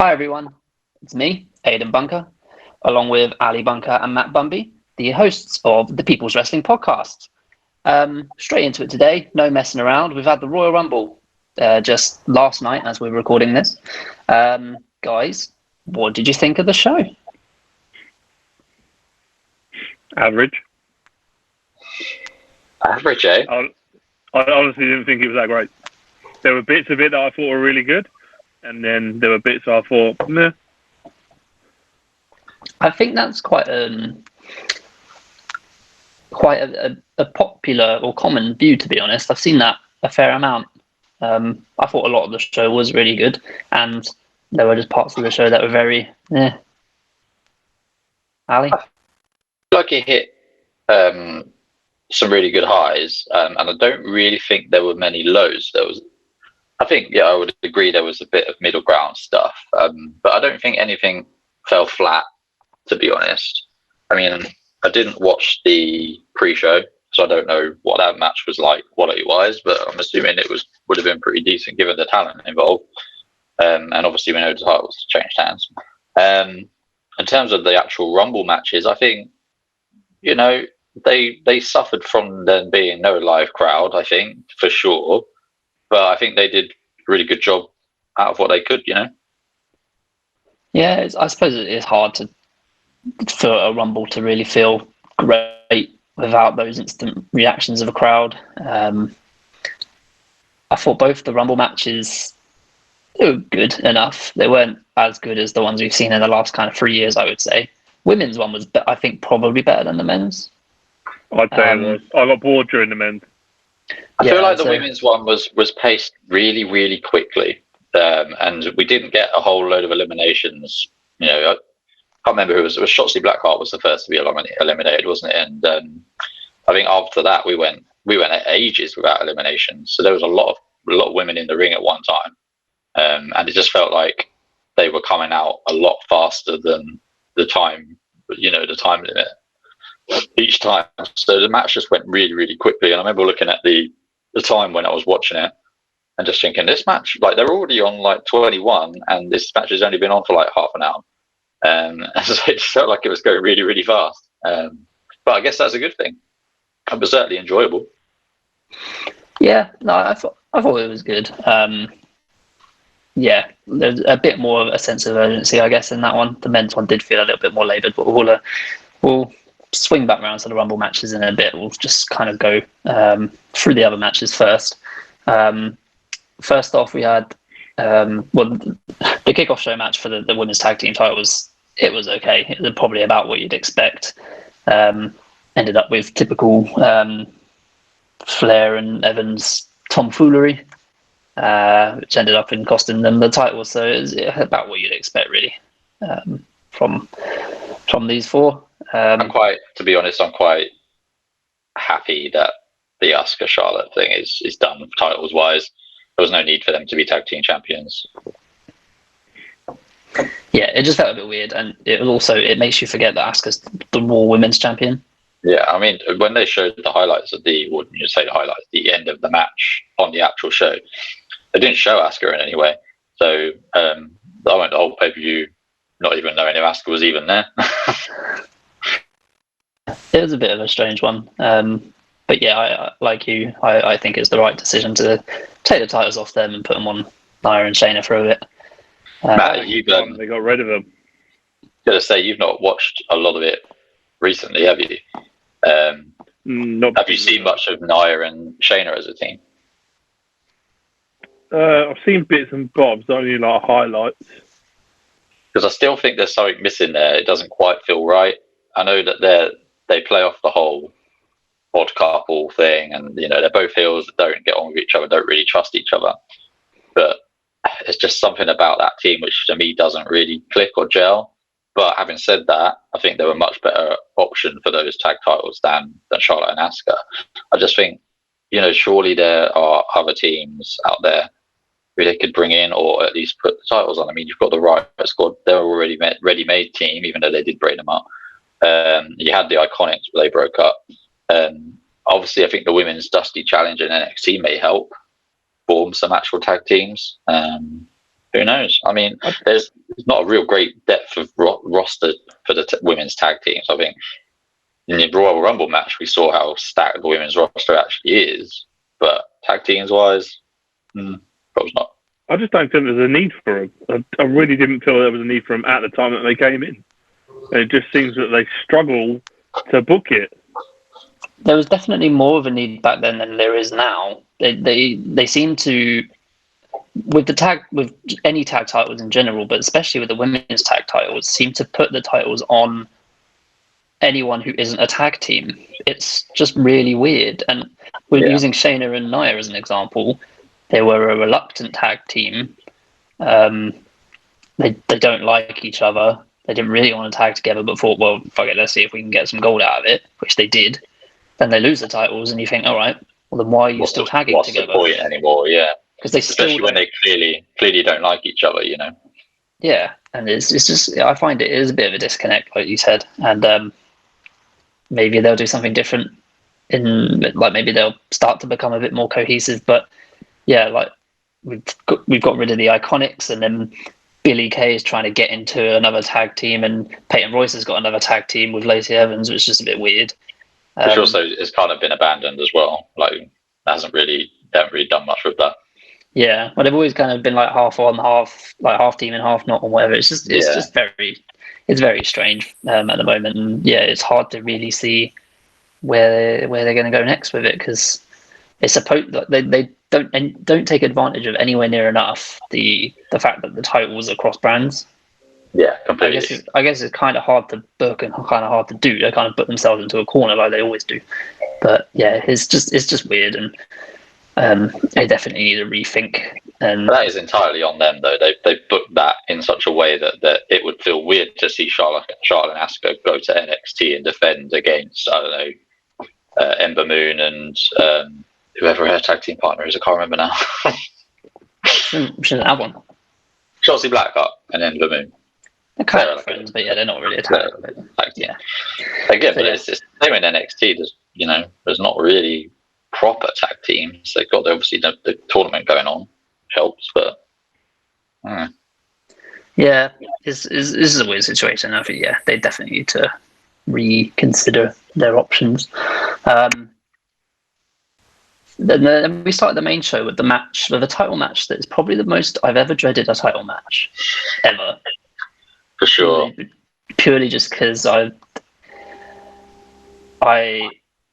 Hi everyone, it's me, Aidan Bunker, along with Ali Bunker and Matt Bumby, the hosts of the People's Wrestling Podcast. Straight into it today, no messing around. We've had the Royal Rumble just last night as we're recording this. Guys, what did you think of the show? Average, eh? I honestly didn't think it was that great. There were bits of it that I thought were really good, and then there were bits I thought, meh. I think that's quite a popular or common view, to be honest. I've seen that a fair amount. I thought a lot of the show was really good, and there were just parts of the show that were very, Ali? I feel like it hit some really good highs, and I don't really think there were many lows. I think, I would agree there was a bit of middle ground stuff, but I don't think anything fell flat, to be honest. I mean, I didn't watch the pre-show, so I don't know what that match was like quality-wise, but I'm assuming it would have been pretty decent given the talent involved. And obviously we know the titles changed hands. In terms of the actual Rumble matches, I think, they suffered from there being no live crowd, I think, for sure. But I think they did a really good job out of what they could, Yeah, I suppose it is hard for a Rumble to really feel great without those instant reactions of a crowd. I thought both the Rumble matches were good enough. They weren't as good as the ones we've seen in the last kind of 3 years, I would say. Women's one was, I think, probably better than the men's. I'd say it was. I got bored during the men's. I feel like the women's one was paced really, really quickly, and we didn't get a whole load of eliminations. I can't remember who it was. It was Shotzi Blackheart was the first to be eliminated, wasn't it? And I think after that we went ages without eliminations. So there was a lot of women in the ring at one time, and it just felt like they were coming out a lot faster than the time limit each time. So the match just went really, really quickly. And I remember looking at the time when I was watching it and just thinking, this match, like, they're already on like 21 and this match has only been on for like half an hour. And so it just felt like it was going really, really fast. But I guess that's a good thing. It was certainly enjoyable. Yeah, no, I thought it was good. Yeah, there's a bit more of a sense of urgency, I guess, in that one. The men's one did feel a little bit more laboured, but we'll swing back around to the Rumble matches in a bit. We'll just kind of go through the other matches first. First off, we had the kickoff show match for the women's tag team title was okay. It was probably about what you'd expect. Ended up with typical Flair and Evans tomfoolery, which ended up in costing them the title. So it was about what you'd expect, really, from these four. To be honest, I'm quite happy that the Asuka Charlotte thing is done titles wise. There was no need for them to be tag team champions. Yeah, it just felt a bit weird, and it makes you forget that Asuka's the Raw Women's Champion. Yeah, I mean, when they showed the highlights of the end of the match on the actual show, they didn't show Asuka in any way. So I went the whole pay-per-view not even knowing if Asuka was even there. It was a bit of a strange one. But yeah, I think it's the right decision to take the titles off them and put them on Nia and Shayna for a bit. Matt, they got rid of them. Gotta say, you've not watched a lot of it recently, have you? Have you seen much of Nia and Shayna as a team? I've seen bits and bobs, only like highlights. Because I still think there's something missing there. It doesn't quite feel right. I know that they play off the whole odd couple thing, and they're both heels that don't get on with each other, don't really trust each other. But it's just something about that team which to me doesn't really click or gel. But having said that, I think they're a much better option for those tag titles than Charlotte and Asuka. I just think, surely there are other teams out there who they could bring in or at least put the titles on. I mean, you've got the Riot Squad. They're already ready-made team, even though they did break them up. You had the Iconics, but they broke up. Obviously, I think the Women's Dusty Challenge in NXT may help form some actual tag teams. Who knows? I mean, there's there's not a real great depth of roster for the women's tag teams. I think in the Royal Rumble match, we saw how stacked the women's roster actually is, but tag teams wise, probably not. I just don't think there's a need for them. I really didn't feel there was a need for them at the time that they came in. It just seems that they struggle to book it. There was definitely more of a need back then than there is now. They seem to, with any tag titles in general, but especially with the women's tag titles, seem to put the titles on anyone who isn't a tag team. It's just really weird. And we're using Shayna and Nia as an example. They were a reluctant tag team. They don't like each other. They didn't really want to tag together, but thought, well, fuck it, let's see if we can get some gold out of it, which they did. Then they lose the titles, and you think, all right, well, then why are you still tagging together? What's the point anymore? Yeah, because they especially when they clearly don't like each other, you know. Yeah, and it's just, I find it is a bit of a disconnect, like you said, and maybe they'll do something different maybe they'll start to become a bit more cohesive. But yeah, like we've got rid of the Iconics, and then Billie Kay is trying to get into another tag team, and Peyton Royce has got another tag team with Lacey Evans, which is just a bit weird. Which also has kind of been abandoned as well. Like, they haven't really done much with that. Yeah, well, they've always kind of been like half on, half team and half not, or whatever. It's just very strange at the moment, and yeah, it's hard to really see where they're going to go next with it, because it's supposed that they don't take advantage of anywhere near enough the fact that the titles are cross brands. Yeah, completely. I guess it's kind of hard to book and kind of hard to do. They kind of put themselves into a corner like they always do. But yeah, it's just weird, and they definitely need a rethink. And that is entirely on them, though. They booked that in such a way that it would feel weird to see Charlotte and Asuka go to NXT and defend against, I don't know, Ember Moon and whoever her tag team partner is. I can't remember now. Shouldn't have one. Chelsea Blackheart and Ember Moon. They're kind of friends, but yeah, they're not really a tag. Yeah. Again, but it's the same in NXT. There's not really proper tag teams. They've got obviously the tournament going on, helps, but yeah, this is a weird situation. I think they definitely need to reconsider their options. Then we started the main show with the title match that is probably the most I've ever dreaded a title match ever. For sure. Purely just because I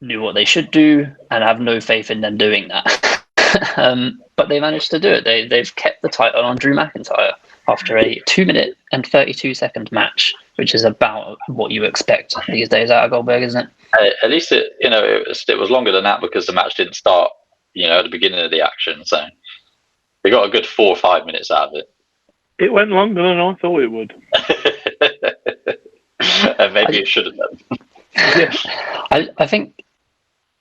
knew what they should do, and I have no faith in them doing that. But they managed to do it. They've kept the title on Drew McIntyre after a 2-minute and 32-second match, which is about what you expect these days out of Goldberg, isn't it? At least it was longer than that, because the match didn't start at the beginning of the action, so they got a good 4 or 5 minutes out of it. It went longer than I thought it would. And maybe it should have done. Yeah. I think,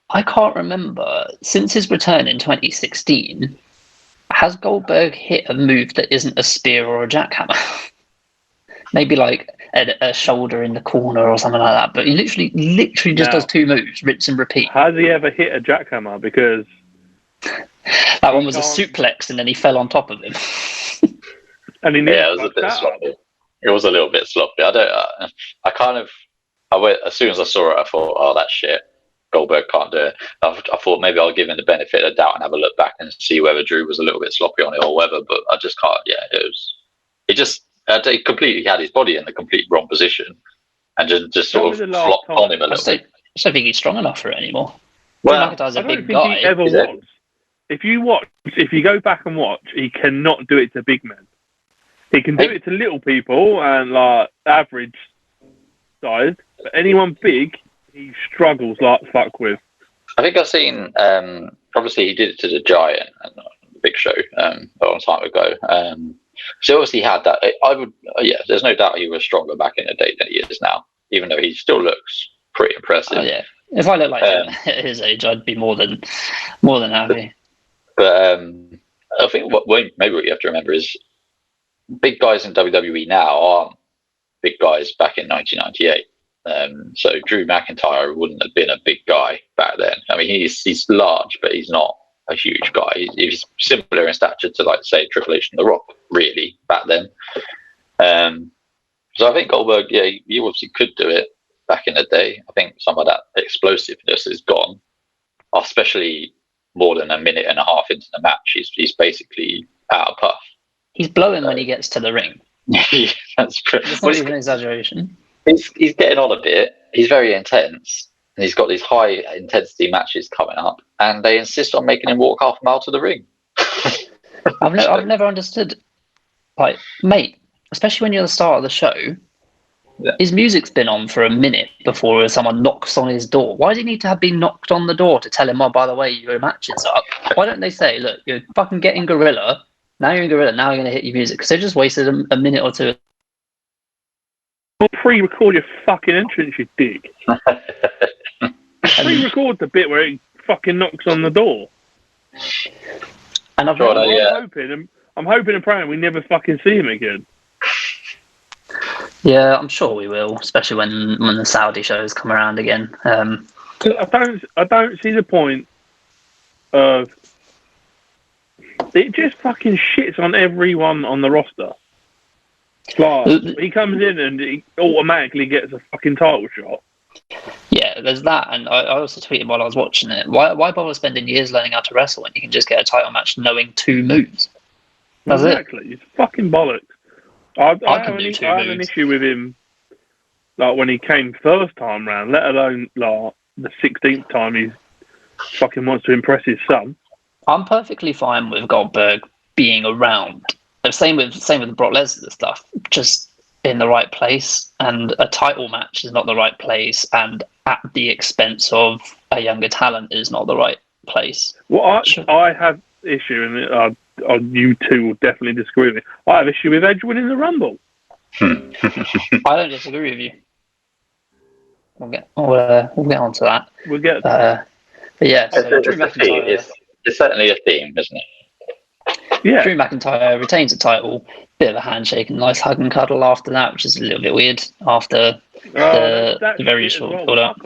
I can't remember, since his return in 2016, has Goldberg hit a move that isn't a spear or a jackhammer? Maybe like a shoulder in the corner or something like that, but he literally just does 2 moves, rinse and repeat. Has he ever hit a jackhammer? Because that one was a suplex, and then he fell on top of him. And he it was a bit sloppy. It was a little bit sloppy. I went, as soon as I saw it, I thought, oh, that's shit. Goldberg can't do it. I thought maybe I'll give him the benefit of the doubt and have a look back and see whether Drew was a little bit sloppy on it or whether, but I just can't. Yeah, he completely had his body in the complete wrong position and just sort of flopped on him a little bit. I don't think he's strong enough for it anymore. Well, McIntyre's a big guy. He ever was. If you go back and watch, he cannot do it to big men. He can do it to little people and like average size, but anyone big, he struggles like fuck with. I think I've seen. Obviously, he did it to the Giant and the Big Show a long time ago. So obviously, he had that. There's no doubt he was stronger back in the day than he is now. Even though he still looks pretty impressive. Oh yeah, if I looked like him at his age, I'd be more than happy. But I think maybe what you have to remember is big guys in WWE now aren't big guys back in 1998. So Drew McIntyre wouldn't have been a big guy back then. I mean, he's large, but he's not a huge guy. He's similar in stature to, like, say, Triple H and The Rock, really, back then. So I think Goldberg, yeah, you obviously could do it back in the day. I think some of that explosiveness is gone, especially more than a minute and a half into the match. He's basically out of puff. He's blowing when he gets to the ring. That's not even an exaggeration. He's getting on a bit. He's very intense. And he's got these high intensity matches coming up, and they insist on making him walk half a mile to the ring. I've never understood, like, mate, especially when you're at the start of the show. Yeah. His music's been on for a minute before someone knocks on his door. Why does he need to have been knocked on the door to tell him, oh, by the way, your match is up? Why don't they say, look, you're fucking getting Gorilla. Now you're in Gorilla. Now you're going to hit your music. Because they just wasted a minute or two. Well, pre-record your fucking entrance, you dick. Pre-record the bit where he fucking knocks on the door. And I'm hoping and praying we never fucking see him again. Yeah, I'm sure we will, especially when the Saudi shows come around again. I don't see the point of it. Just fucking shits on everyone on the roster. Like, he comes in and he automatically gets a fucking title shot. Yeah, there's that, and I also tweeted while I was watching it. Why bother spending years learning how to wrestle when you can just get a title match knowing 2 moves? That's exactly. It's fucking bollocks. I have an issue with him, like when he came first time round, let alone like the 16th time he fucking wants to impress his son. I'm perfectly fine with Goldberg being around. Same with Brock Lesnar stuff. Just in the right place, and a title match is not the right place, and at the expense of a younger talent is not the right place. Well, I have issue, and you two will definitely disagree with me. I have issue with Edge winning the Rumble. I don't disagree with you. We'll get on to that. We'll get. But yeah, so Drew McIntyre. It's certainly a theme, isn't it? Yeah. Drew McIntyre retains the title. Bit of a handshake and nice hug and cuddle after that, which is a little bit weird after the very short build up.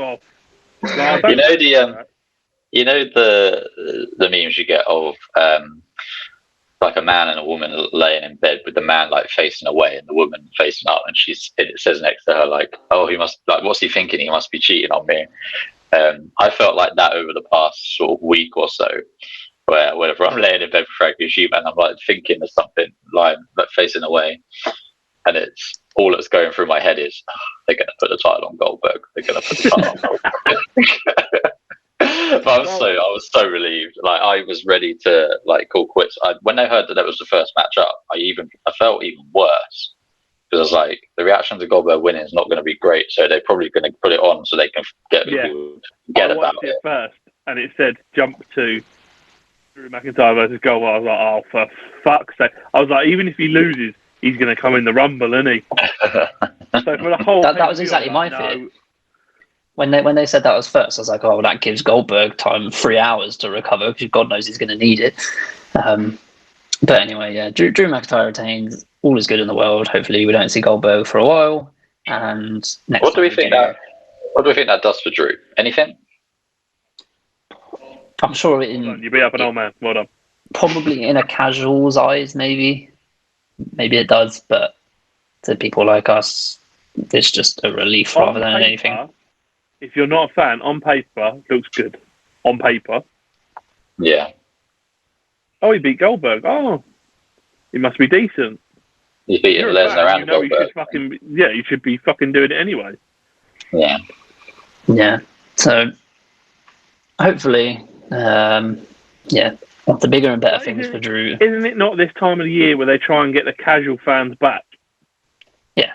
You know the memes you get of like a man and a woman laying in bed with the man like facing away and the woman facing up, and it says next to her like, oh, he must, like, what's he thinking? He must be cheating on me. I felt like that over the past sort of week or so, where whenever I'm laying in bed with Frank Human, I'm like thinking of something, lying but facing away, and it's all that's going through my head is, oh, they're going to put the title on Goldberg. They're going to put the title on Goldberg. But I was so relieved. Like, I was ready to like call quits. When I heard that was the first match up, I felt even worse, because I was like, the reaction to Goldberg winning is not going to be great, so they're probably going to put it on so they can get people to get about it. First, and it said jump to Drew McIntyre versus Goldberg. I was like, oh, for fuck's sake! I was like, even if he loses, he's going to come in the Rumble, isn't he? So for the whole that was exactly my fear. When they said that was first, I was like, oh, well, that gives Goldberg time 3 hours to recover, because God knows he's going to need it. But anyway, yeah, Drew McIntyre retains. All is good in the world. Hopefully, we don't see Goldberg for a while. And what do we think that does for Drew? Anything? I'm sure you beat up an old man. Well done. Probably in a casual's eyes, maybe it does. But to people like us, it's just a relief rather than anything. If you're not a fan, on paper, looks good. On paper. Yeah. Oh, he beat Goldberg. Oh, he must be decent. He's beating Lesnar and Goldberg. You should be fucking doing it anyway. Yeah. Yeah. So, hopefully, the bigger and better things for Drew. Isn't it not this time of the year where they try and get the casual fans back? Yeah.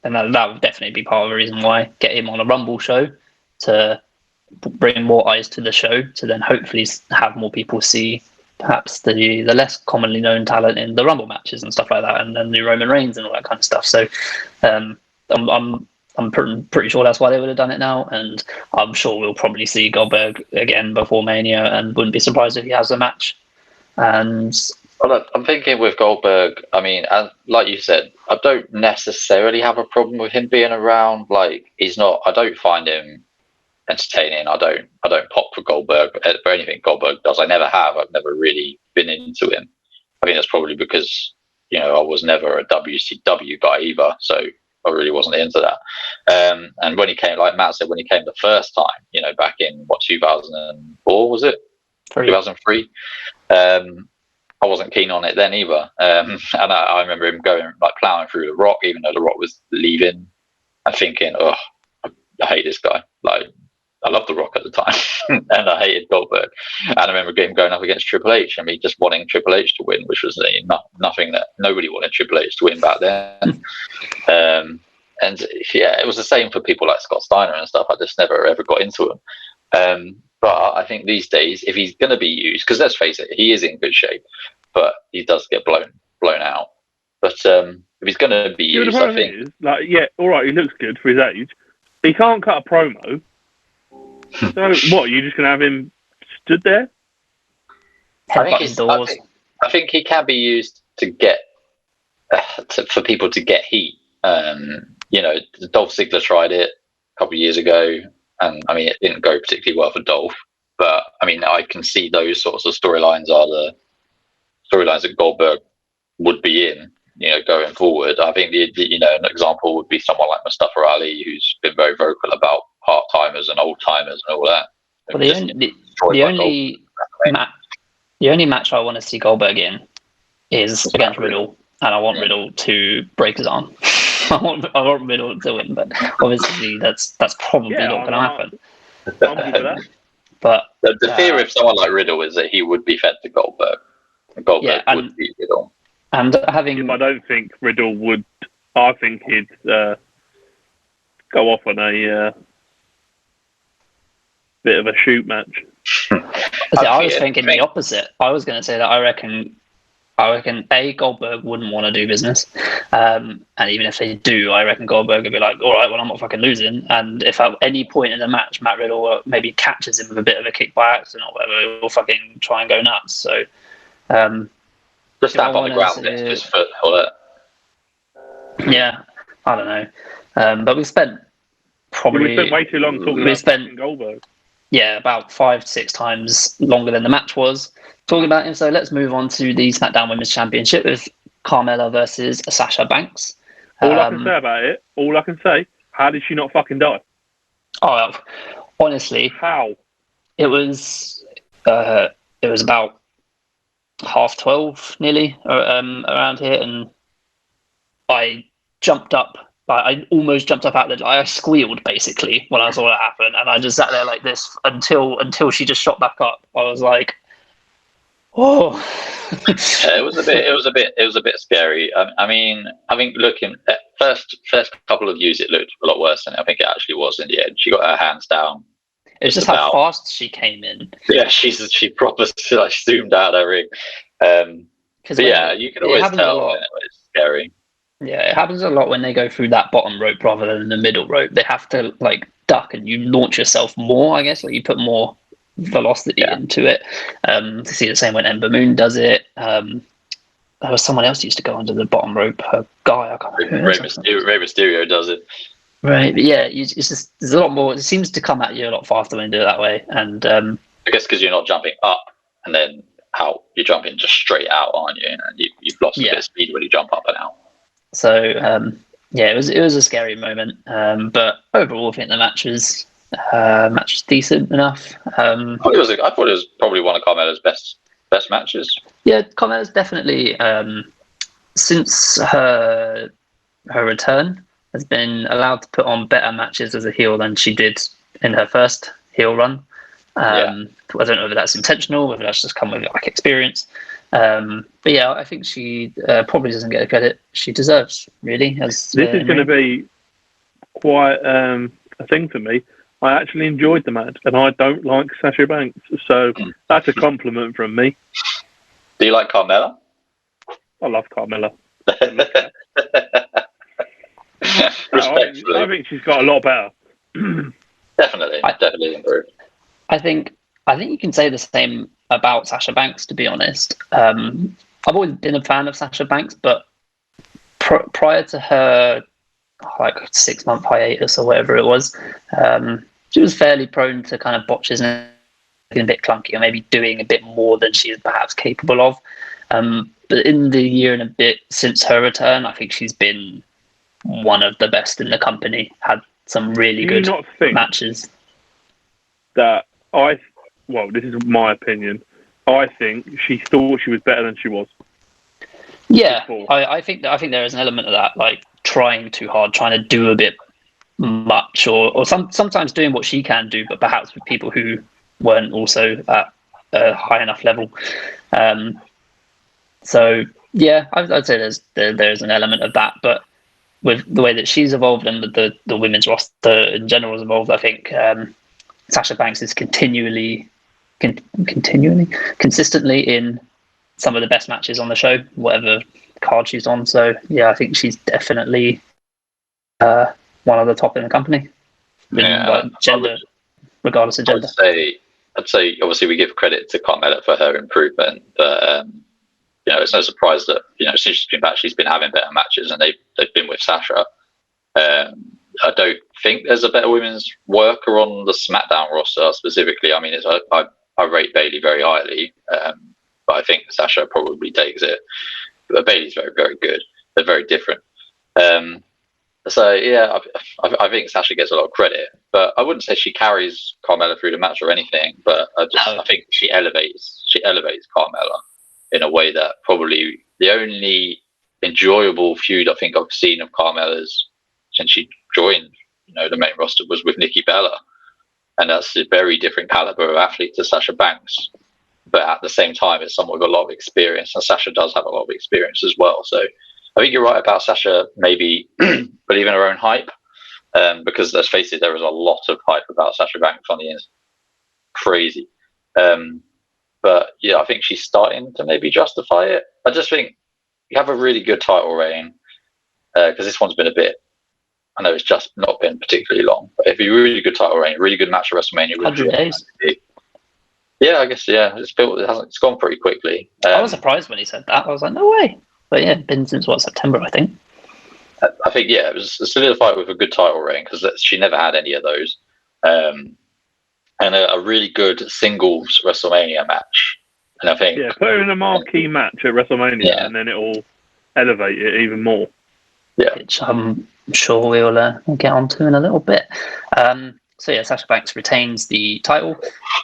And that would definitely be part of the reason why. Get him on a Rumble show to bring more eyes to the show, to then hopefully have more people see perhaps the less commonly known talent in the Rumble matches and stuff like that, and then the Roman Reigns and all that kind of stuff. So I'm pretty sure that's why they would have done it now, and I'm sure we'll probably see Goldberg again before Mania, and wouldn't be surprised if he has a match. And well, I'm thinking with Goldberg, I mean, and like you said, I don't necessarily have a problem with him being around. Like, I don't find him entertaining. I don't pop for Goldberg for anything Goldberg does. I never have. I've never really been into him. I think that's probably because I was never a WCW guy either, so I really wasn't into that. And when he came, like Matt said, when he came the first time, back in 2004 was it? 2003. I wasn't keen on it then either. And I remember him going like plowing through The Rock, even though The Rock was leaving, and thinking, "Oh, I hate this guy." Like, I loved The Rock at the time, and I hated Goldberg. And I remember him going up against Triple H, and me just wanting Triple H to win, which was nothing that nobody wanted Triple H to win back then. And yeah, it was the same for people like Scott Steiner and stuff. I just never ever got into him. But I think these days, if he's going to be used, because let's face it, he is in good shape, but he does get blown out. But if he's going to be used, I think. All right, he looks good for his age. He can't cut a promo. So what? You're just going to have him stood there? I think he can be used to get for people to get heat. Dolph Ziggler tried it a couple of years ago. And I mean, it didn't go particularly well for Dolph, but I mean, I can see those sorts of storylines are the storylines that Goldberg would be in, going forward. I think an example would be someone like Mustafa Ali, who's been very vocal about part timers and old timers and all that. Well, the only match I want to see Goldberg in is against Riddle, and I want Riddle to break his arm. I want Riddle to win, but obviously that's probably not going to happen. But the fear of someone like Riddle is that he would be fed to Goldberg. Goldberg would beat Riddle. And I don't think Riddle would. I think he'd go off on a bit of a shoot match. I was thinking the opposite. I was going to say that I reckon Goldberg wouldn't want to do business, and even if they do, I reckon Goldberg would be like, all right, well, I'm not fucking losing, and if at any point in the match Matt Riddle maybe catches him with a bit of a kick by accident or whatever, he'll fucking try and go nuts. So just stamp on the ground against his foot or that. Yeah, I don't know, but we spent way too long talking about Goldberg. Yeah, about 5-6 times longer than the match was talking about him. So let's move on to the SmackDown Women's Championship with Carmella versus Sasha Banks. All I can say about it, how did she not fucking die? Oh, honestly, how? It was about 12:30 nearly around here, and I jumped up. I almost jumped up out of the. I squealed basically when I saw that happen, and I just sat there like this until she just shot back up. I was like, "Oh!" It was a bit scary. I mean, I think looking at first couple of views, it looked a lot worse than I think it actually was in the end. She got her hands down. It was just how fast she came in. Yeah, she proper zoomed out of her ring. You can always tell when it was scary. Yeah, it happens a lot when they go through that bottom rope rather than the middle rope. They have to like duck and you launch yourself more, I guess. Like you put more velocity into it. To see the same when Ember Moon does it. There was someone else who used to go under the bottom rope. A guy, I can't remember. Rey Mysterio does it. Right, but yeah, it's just there's a lot more. It seems to come at you a lot faster when you do it that way. And I guess because you're not jumping up and then out, you're jumping just straight out, aren't you? And you've lost a bit of speed when you jump up and out. So it was a scary moment, but overall, I think the match was decent enough. I thought it was probably one of Carmella's best matches. Yeah, Carmella's definitely since her return has been allowed to put on better matches as a heel than she did in her first heel run. I don't know whether that's intentional, whether that's just come with like experience. But yeah, I think she probably doesn't get the credit she deserves, really. This is going to be quite a thing for me. I actually enjoyed the match, and I don't like Sasha Banks, so that's a compliment from me. Do you like Carmella? I love Carmella. I think she's got a lot better. Definitely improved. I think you can say the same about Sasha Banks, to be honest. I've always been a fan of Sasha Banks, but prior to her 6-month hiatus or whatever it was, she was fairly prone to kind of botches and being a bit clunky, or maybe doing a bit more than she is perhaps capable of. But in the year and a bit since her return, I think she's been one of the best in the company. Had some really good matches. That this is my opinion. I think she thought she was better than she was. Yeah, I think there is an element of that, like trying too hard, trying to do a bit much, or sometimes doing what she can do, but perhaps with people who weren't also at a high enough level. So yeah, I'd say there's an element of that, but with the way that she's evolved and the women's roster in general has evolved, I think Sasha Banks is consistently in some of the best matches on the show, whatever card she's on. So yeah, I think she's definitely one of the top in the company. Regardless of gender. I'd say obviously we give credit to Carmella for her improvement, but it's no surprise that since she's been back, she's been having better matches, and they've been with Sasha. I don't think there's a better women's worker on the SmackDown roster specifically. I mean, I rate Bayley very highly, but I think Sasha probably takes it. But Bayley's very, very good. They're very different. So yeah, I think Sasha gets a lot of credit, but I wouldn't say she carries Carmella through the match or anything. But I think she elevates Carmella in a way that probably the only enjoyable feud I think I've seen of Carmella's since she joined, the main roster was with Nikki Bella, and that's a very different caliber of athlete to Sasha Banks. But at the same time, it's someone with a lot of experience, and Sasha does have a lot of experience as well. So I think you're right about Sasha maybe believing her own hype, because let's face it, there was a lot of hype about Sasha Banks on the inside. Crazy. But yeah, I think she's starting to maybe justify it. I just think you have a really good title reign, because this one's been a bit, I know it's just not been particularly long, but if you really good title reign, really good match at WrestleMania, 100 days. Yeah, I guess it's gone pretty quickly. I was surprised when he said that. I was like, no way. But yeah, been since September, I think. I think it was solidified with a good title reign, because she never had any of those, and a really good singles WrestleMania match. And I think put her in a marquee match at WrestleMania, and then it'll elevate it even more. Yeah, which I'm sure we'll get onto in a little bit. So yeah, Sasha Banks retains the title,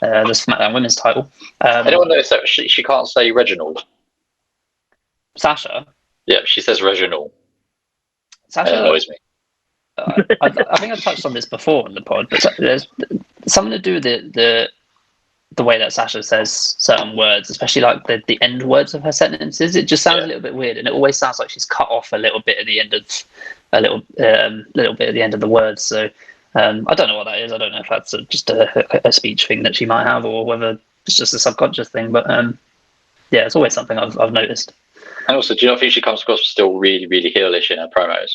the SmackDown Women's title. Anyone notice that she can't say Reginald? Sasha? Yeah, she says Reginald. Sasha annoys me. I think I touched on this before in the pod, but there's something to do with the way that Sasha says certain words, especially like the end words of her sentences. It just sounds a little bit weird, and it always sounds like she's cut off a little bit at the end of little bit at the end of the words. So I don't know what that is. I don't know if that's just a speech thing that she might have, or whether it's just a subconscious thing. But yeah, it's always something I've noticed. And also, do you not think she comes across still really, really heelish in her promos?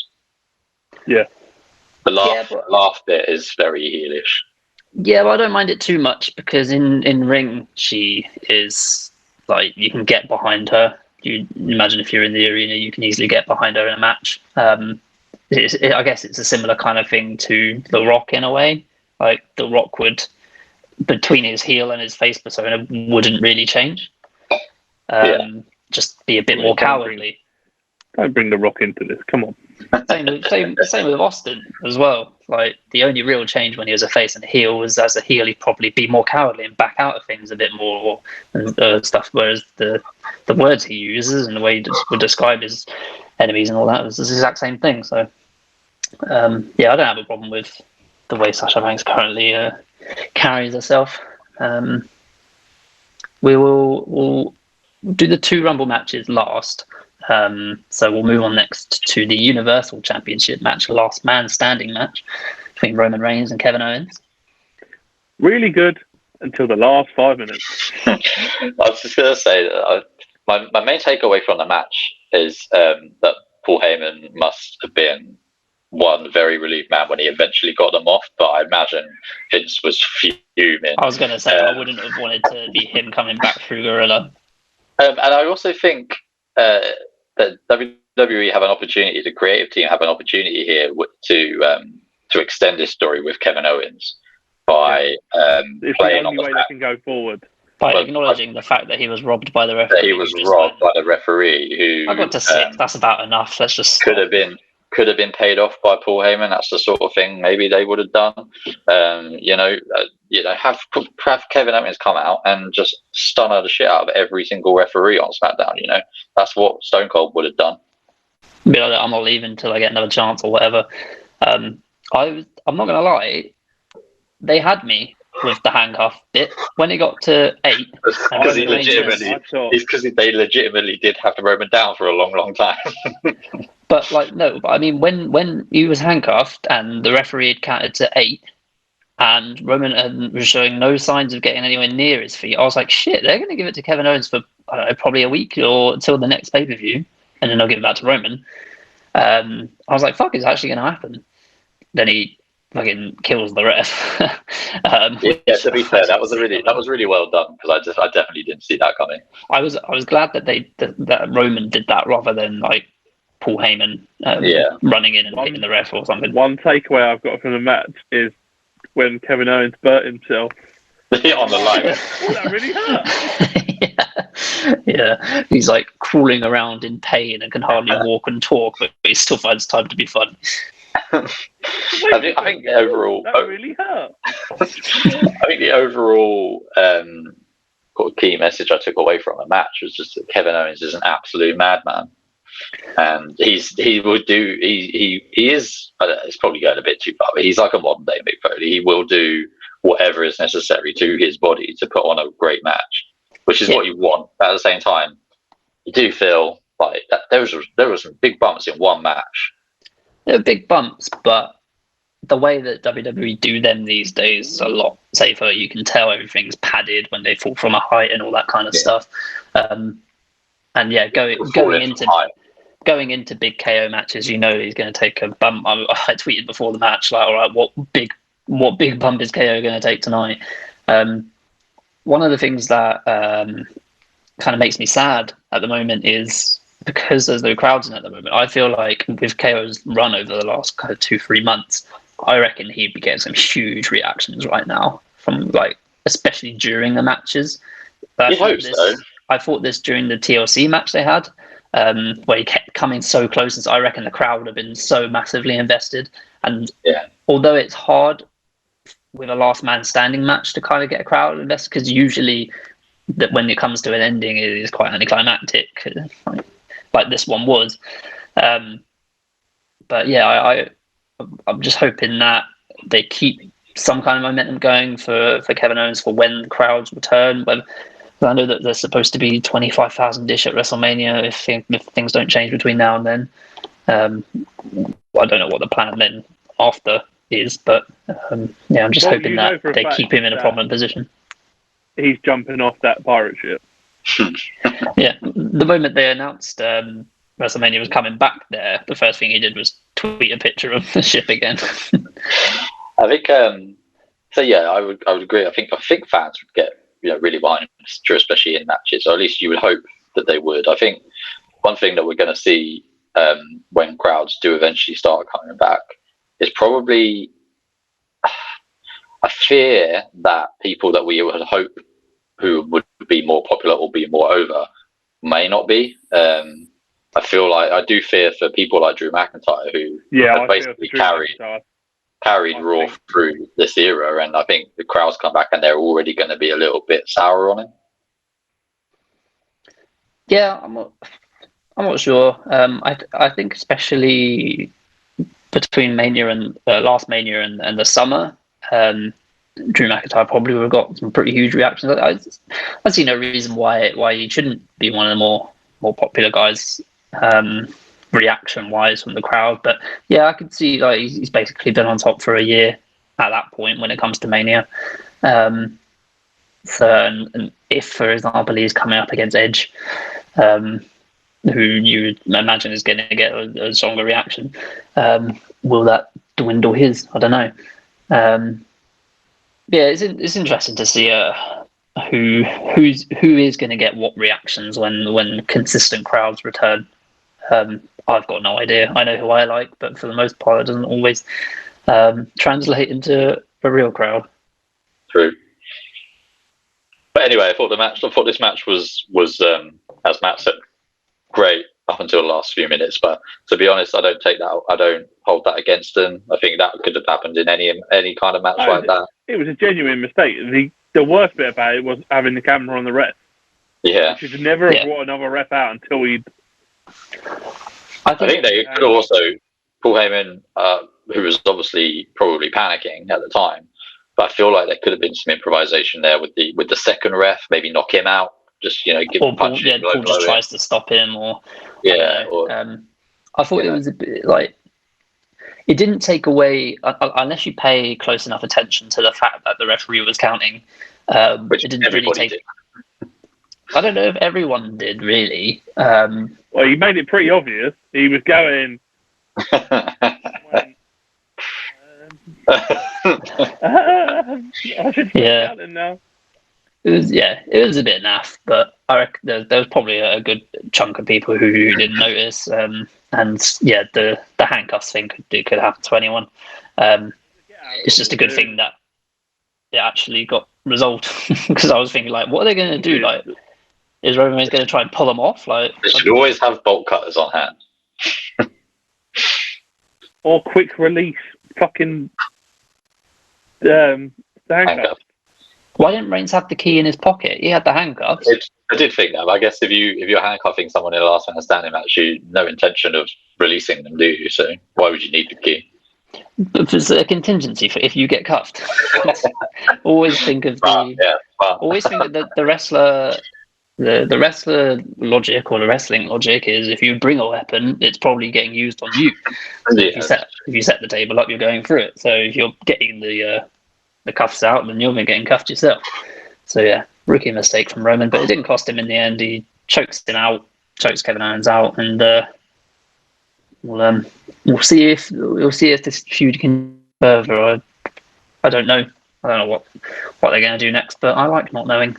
Yeah. The laugh bit is very heelish. Yeah, well, I don't mind it too much, because in ring she is like, you can get behind her. You imagine if you're in the arena, you can easily get behind her in a match. I guess it's a similar kind of thing to The Rock in a way. Like The Rock would, between his heel and his face persona, wouldn't really change. Just be a bit more cowardly. Don't bring The Rock into this. Come on. Same with Austin as well. Like, the only real change when he was a face and a heel was, as a heel, he'd probably be more cowardly and back out of things a bit more and stuff. Whereas the words he uses and the way he would describe his enemies and all that was the exact same thing. So yeah, I don't have a problem with the way Sasha Banks currently carries herself. We'll do the 2 Rumble matches last. So we'll move on next to the Universal Championship match, last man standing match between Roman Reigns and Kevin Owens. Really good until the last 5 minutes. I was just going to say that my main takeaway from the match is that Paul Heyman must have been one very relieved man when he eventually got them off, but I imagine Vince was fuming. I was going to say, I wouldn't have wanted to be him coming back through Gorilla. And I also think that WWE have an opportunity, the creative team have an opportunity here to extend this story with Kevin Owens by it's playing the only way they can go forward. By acknowledging the fact that he was robbed by the referee. That he was robbed by the referee, who I got to 6. That's about enough. Let's just could have been paid off by Paul Heyman. That's the sort of thing maybe they would have done. Have Kevin Owens come out and just stun the shit out of every single referee on SmackDown. That's what Stone Cold would have done. Be like, I'm not leaving until I get another chance or whatever. I'm not gonna lie, they had me with the handcuff bit when it got to 8. Because they legitimately did have to Roman down for a long, long time. But I mean, when he was handcuffed and the referee had counted to 8, and Roman was showing no signs of getting anywhere near his feet, I was like, shit, they're going to give it to Kevin Owens for, I don't know, probably a week or until the next pay-per-view, and then they'll give it back to Roman. I was like, fuck, it's actually going to happen. Then he fucking kills the ref. To be fair, that was really well done, because I definitely didn't see that coming. I was glad that that Roman did that rather than like Paul Heyman running in and hitting the ref or something. One takeaway I've got from the match is when Kevin Owens burnt himself on the line. Oh, that really hurt. Yeah, he's like crawling around in pain and can hardly walk and talk, but he still finds time to be funny. I think the overall that really hurt. I think the overall key message I took away from the match was just that Kevin Owens is an absolute madman, and it's probably going a bit too far, but he's like a modern day Mick Foley. He will do whatever is necessary to his body to put on a great match, which is what you want. But at the same time, you do feel like that there was some big bumps in one match. There were big bumps, but the way that WWE do them these days is a lot safer. You can tell everything's padded when they fall from a height and all that kind of stuff. And yeah, going into big KO matches, he's going to take a bump. I tweeted before the match, like, all right, what big bump is KO going to take tonight? One of the things that kind of makes me sad at the moment is because there's no crowds in at the moment. I feel like with KO's run over the last kind of 2-3 months, I reckon he'd be getting some huge reactions right now from especially during the matches. I thought this during the TLC match they had, where he kept coming so close. I reckon the crowd would have been so massively invested. And although it's hard with a last man standing match to kind of get a crowd invested, because usually that when it comes to an ending, it is quite anticlimactic, like this one was. But yeah, I'm just hoping that they keep some kind of momentum going for Kevin Owens for when the crowds return. I know that there's supposed to be 25,000-ish at WrestleMania if things don't change between now and then. I don't know what the plan then after is, but I'm just hoping that they keep him in a prominent position. He's jumping off that pirate ship. Yeah, the moment they announced WrestleMania was coming back there, the first thing he did was tweet a picture of the ship again. I think I would agree. I think fans would get really behind him, especially in matches, or at least you would hope that they would. I think one thing that we're going to see when crowds do eventually start coming back is probably I fear that people that we would hope who would be more popular or be more over may not be. I feel like I do fear for people like Drew McIntyre, who basically carried Raw through this era, and I think the crowds come back and they're already going to be a little bit sour on him. Yeah, I'm not sure. I think especially between Mania and last Mania and the summer, Drew McIntyre probably would have got some pretty huge reactions. I see no reason why he shouldn't be one of the more popular guys, reaction wise from the crowd. But yeah, I could see he's basically been on top for a year at that point when it comes to Mania. And if, for example, he's coming up against Edge, who you would imagine is going to get a stronger reaction, will that dwindle his? I don't know. Yeah, it's interesting to see who is going to get what reactions when consistent crowds return. I've got no idea. I know who I like, but for the most part, it doesn't always translate into a real crowd. True. But But anyway, I thought this match was as Matt said, great up until the last few minutes. But to be honest, I don't hold that against them. I think that could have happened in any kind of match like that. It was a genuine mistake. The worst bit about it was having the camera on the ref. Yeah. You should never have brought another ref out until he'd... I think they could also, Paul Heyman, who was obviously probably panicking at the time, but I feel like there could have been some improvisation there with the second ref, maybe knock him out, just give him punches. Paul just tries to stop him, or I thought it was a bit like it didn't take away unless you pay close enough attention to the fact that the referee was counting. Which it didn't really take. Did. I don't know if everyone did really. Well, he made it pretty obvious. He was going. I should now. It was a bit naff, but I reckon there was probably a good chunk of people who didn't notice. The handcuffs thing could happen to anyone. It's just a good thing that it actually got resolved, because I was thinking, like, what are they going to do? Like, is Roman Reigns going to try and pull them off? Like, they should always have bolt cutters on hand, or quick release fucking handcuffs. Why didn't Reigns have the key in his pocket? He had the handcuffs. I did think that, but I guess if you're handcuffing someone in a last man standing match, you no intention of releasing them, do you? So why would you need the key? But there's a contingency for if you get cuffed. Always think of the wrestler. The wrestler logic, or the wrestling logic, is if you bring a weapon, it's probably getting used on you. So if you set the table up, you're going through it. So if you're getting the cuffs out, then you're getting cuffed yourself. So yeah, rookie mistake from Roman, but it didn't cost him in the end. He chokes Kevin Owens out, and we'll see if this feud can further. I don't know. I don't know what they're going to do next, but I like not knowing.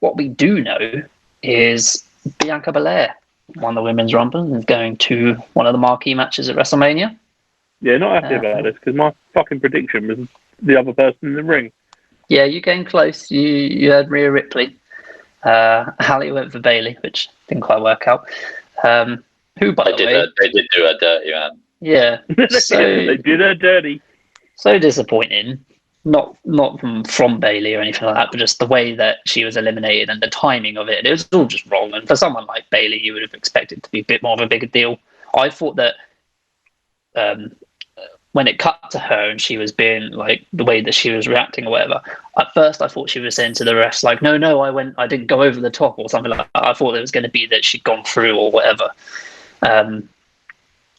What we do know is Bianca Belair won the Women's Rumble and is going to one of the marquee matches at WrestleMania. Yeah, not happy about this, because my fucking prediction was the other person in the ring. Yeah, you came close. You had Rhea Ripley. Hallie went for Bayley, which didn't quite work out. Who, by the way... They did do her dirty, man. Yeah. They did her dirty. So disappointing. Not from Bayley or anything like that, but just the way that she was eliminated and the timing of it. It was all just wrong. And for someone like Bayley, you would have expected it to be a bit more of a bigger deal. I thought that when it cut to her and she was being like the way that she was reacting or whatever, at first I thought she was saying to the refs like, no, I didn't go over the top or something like that. I thought it was going to be that she'd gone through or whatever.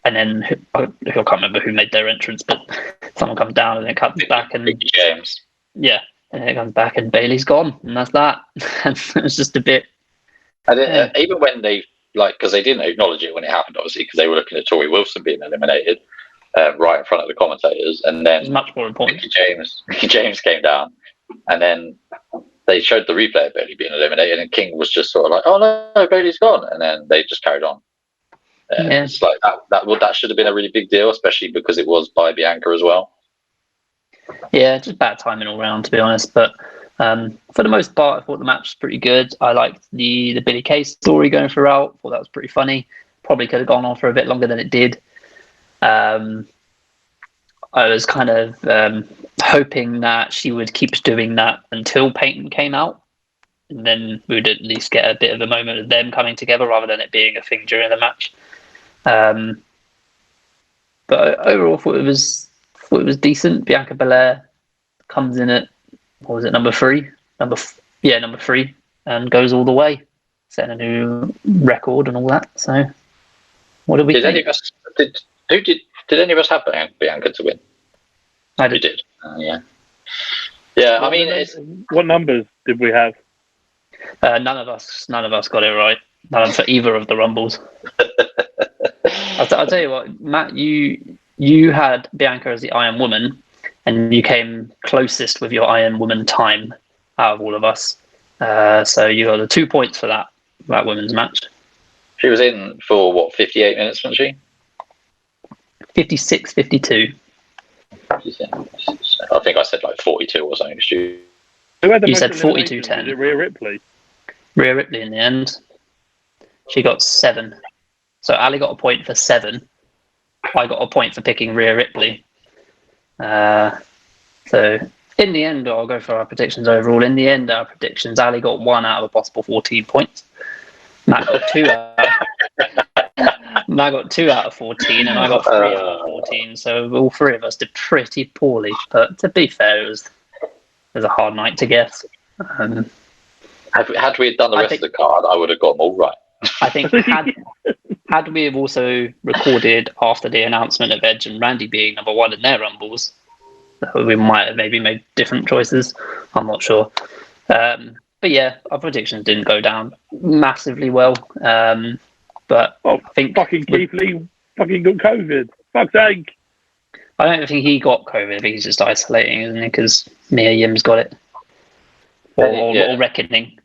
And then I can't remember who made their entrance, but someone comes down and it cuts back, and James. Yeah, and it comes back and Bayley's gone, and that's that. And it was just a bit. Even when they because they didn't acknowledge it when it happened, obviously, because they were looking at Tori Wilson being eliminated right in front of the commentators, and then it's much more important. Mickey James came down, and then they showed the replay of Bayley being eliminated, and King was just sort of like, "Oh no, Bayley's gone," and then they just carried on. It's like that should have been a really big deal, especially because it was by Bianca as well. Yeah, just bad timing all round, to be honest. But for the most part, I thought the match was pretty good. I liked the Billy Kay story going throughout. Thought that was pretty funny. Probably could have gone on for a bit longer than it did. I was kind of hoping that she would keep doing that until Peyton came out, and then we would at least get a bit of a moment of them coming together rather than it being a thing during the match. But overall, thought it was decent. Bianca Belair comes in at number 3, number 3, and goes all the way, setting a new record and all that. So, what do we think? Did any of us have Bianca to win? I did. We did. Yeah. I mean, what numbers did we have? None of us got it right. None for either of the Rumbles. I'll tell you what, Matt, you had Bianca as the Iron Woman, and you came closest with your Iron Woman time out of all of us. So you got the 2 points for that women's match. She was in for 58 minutes, wasn't she? 56, 52. I think I said 42 or something stupid. Who had the You most said eliminations? 42-10. Was it Rhea Ripley? Rhea Ripley in the end. She got 7. So Ali got a point for 7. I got a point for picking Rhea Ripley. So in the end, I'll go for our predictions overall. In the end, our predictions, Ali got 1 out of a possible 14 points. Matt got 2 out of 14, and I got 3 out of 14. So all 3 of us did pretty poorly. But to be fair, it was a hard night to guess. Had we done the rest of the card, I would have got them all right. I think had we have also recorded after the announcement of Edge and Randy being number 1 in their Rumbles, we might have maybe made different choices. I'm not sure. But yeah, our predictions didn't go down massively well. But I think fucking Keith Lee fucking got COVID. Fuck's sake. I don't think he got COVID. I think he's just isolating, isn't he? Because Mia Yim's got it. Or reckoning.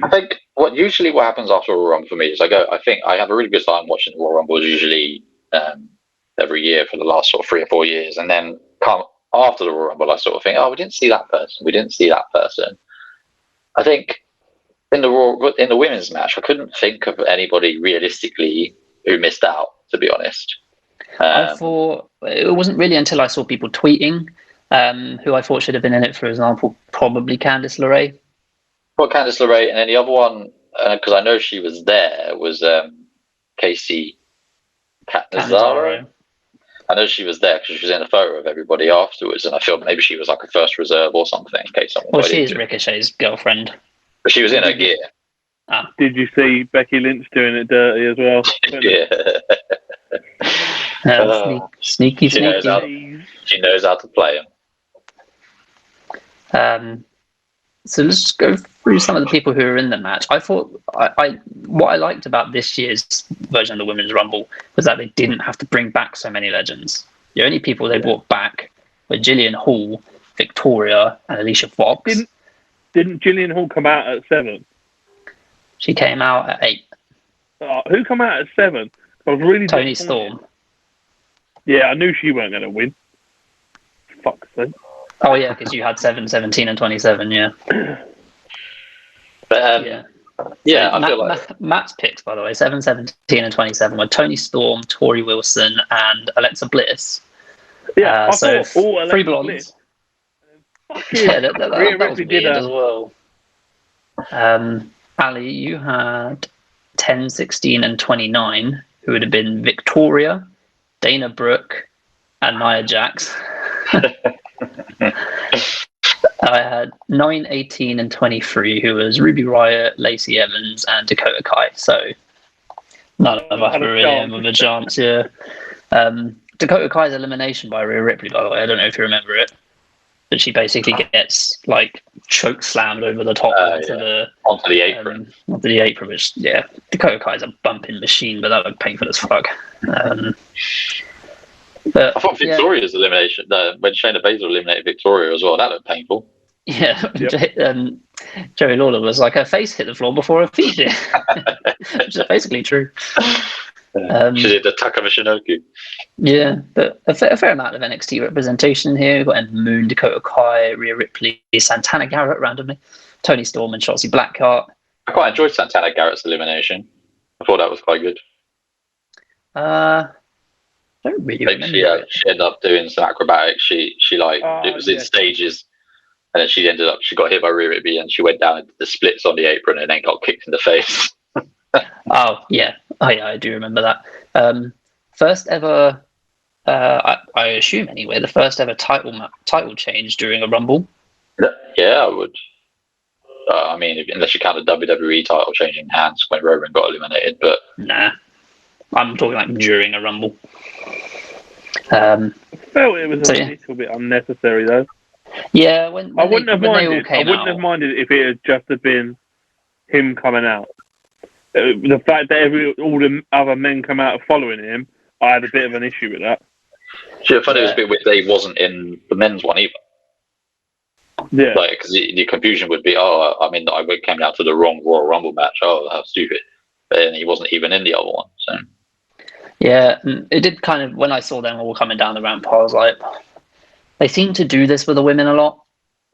I think what happens after a Royal Rumble for me is I think I have a really good time watching the Royal Rumbles usually every year for the last sort of 3 or 4 years, and then come after the Royal Rumble, I sort of think, we didn't see that person. We didn't see that person. I think in the women's match, I couldn't think of anybody realistically who missed out, to be honest. I thought it wasn't really until I saw people tweeting who I thought should have been in it. For example, probably Candice LeRae. Well, Candice LeRae, and then the other one, because I know she was there, was Casey Catanzaro. I know she was there because she was in a photo of everybody afterwards, and I feel maybe she was like a first reserve or something in case someone. Well, she is Ricochet's girlfriend. But she was in her gear. Did you see Becky Lynch doing it dirty as well? Sneaky. She knows how to play them. So let's just go through some of the people who were in the match. I thought what I liked about this year's version of the Women's Rumble was that they didn't have to bring back so many legends. The only people they brought back were Jillian Hall, Victoria, and Alicia Fox. Didn't Jillian Hall come out at 7? She came out at 8. Who come out at 7? I was really Toni Storm. Yeah, I knew she weren't going to win. Fuck's sake. Oh yeah, because you had 7, 17, and 27. Yeah. But I feel like Matt's picks, by the way, 7, 17, and 27 were Toni Storm, Tori Wilson, and Alexa Bliss. Yeah, so all 3 blondes. Yeah, that was weird as well. Ali, you had 10, 16, and 29, who would have been Victoria, Dana Brooke, and Nia Jax. I had 9, 18, and 23, who was Ruby Riott, Lacey Evans, and Dakota Kai. So none of us were really in with a chance. Yeah. Dakota Kai's elimination by Rhea Ripley, by the way, I don't know if you remember it, but she basically gets like choke slammed over the top onto the apron. Onto the apron, which Dakota Kai's a bumping machine, but that looked painful as fuck. But, I thought Victoria's elimination, when Shayna Baszler eliminated Victoria as well, that looked painful. Yeah, yep. Jerry Lawler was like, her face hit the floor before her feet did, which is basically true. She did the Taka Michinoku. Yeah, but a fair amount of NXT representation here. We've got Ember Moon, Dakota Kai, Rhea Ripley, Santana Garrett randomly, Toni Storm, and Shotzi Blackheart. I quite enjoyed Santana Garrett's elimination. I thought that was quite good. I don't really remember. She ended up doing some acrobatics. It was in stages, and then she got hit by Rhea Ripley, and she went down into the splits on the apron, and then got kicked in the face. Yeah, I do remember that. First ever, I assume anyway, the first ever title change during a Rumble. Yeah, I would. I mean, unless you count the WWE title changing hands when Roman got eliminated, but nah. I'm talking like during a Rumble. I felt it was a little bit unnecessary though. Yeah, I wouldn't have minded if it had just been him coming out. The fact that all the other men come out following him, I had a bit of an issue with that. I thought it was a bit weird that he wasn't in the men's one either. Yeah, because the confusion would be, I came out to the wrong Royal Rumble match. Oh, how stupid! But then he wasn't even in the other one. So yeah, it did kind of, when I saw them all coming down the ramp, I was like, they seem to do this with the women a lot.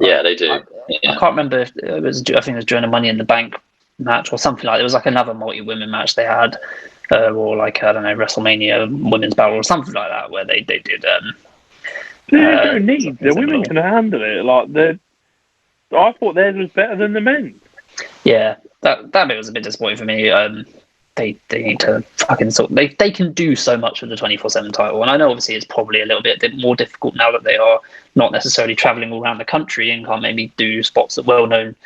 Yeah, they do. I can't remember if it was. I think it was during a Money in the Bank match or something like that. It was like another multi-women match they had, or like, I don't know, WrestleMania Women's Battle or something like that, where they did. There's no need. The women can handle it. Like I thought theirs was better than the men. Yeah, that bit was a bit disappointing for me. They need to fucking they can do so much with the 24/7 title, and I know obviously it's probably a little bit more difficult now that they are not necessarily traveling all around the country and can't maybe do spots at well known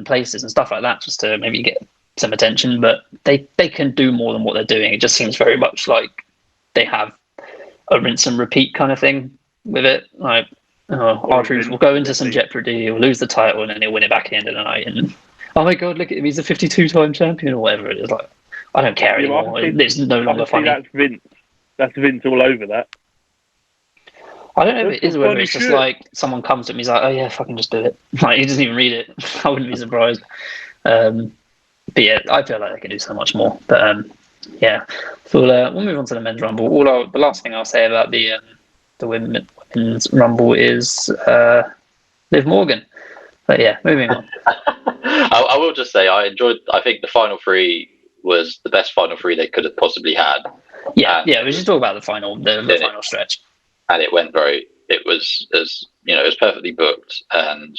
places and stuff like that, just to maybe get some attention. But they can do more than what they're doing. It just seems very much like they have a rinse and repeat kind of thing with it. Like, R-Truth will go into some jeopardy, he'll lose the title, and then he'll win it back at the end of the night. And oh my god, look at him, he's a 52-time champion or whatever it is. Like, I don't care anymore. It's no longer funny. That's Vince. That's Vince all over that. I don't know if it is, or whether it's just like someone comes to me, he's like, oh yeah, fucking just do it. Like, he doesn't even read it. I wouldn't be surprised. But yeah, I feel like they can do so much more. But yeah, so we'll move on to the men's rumble. The last thing I'll say about the women's rumble is Liv Morgan. But yeah, moving on. I will just say I think the final three was the best final three they could have possibly had. Yeah, we should talk about the final stretch. And it went it was perfectly booked, and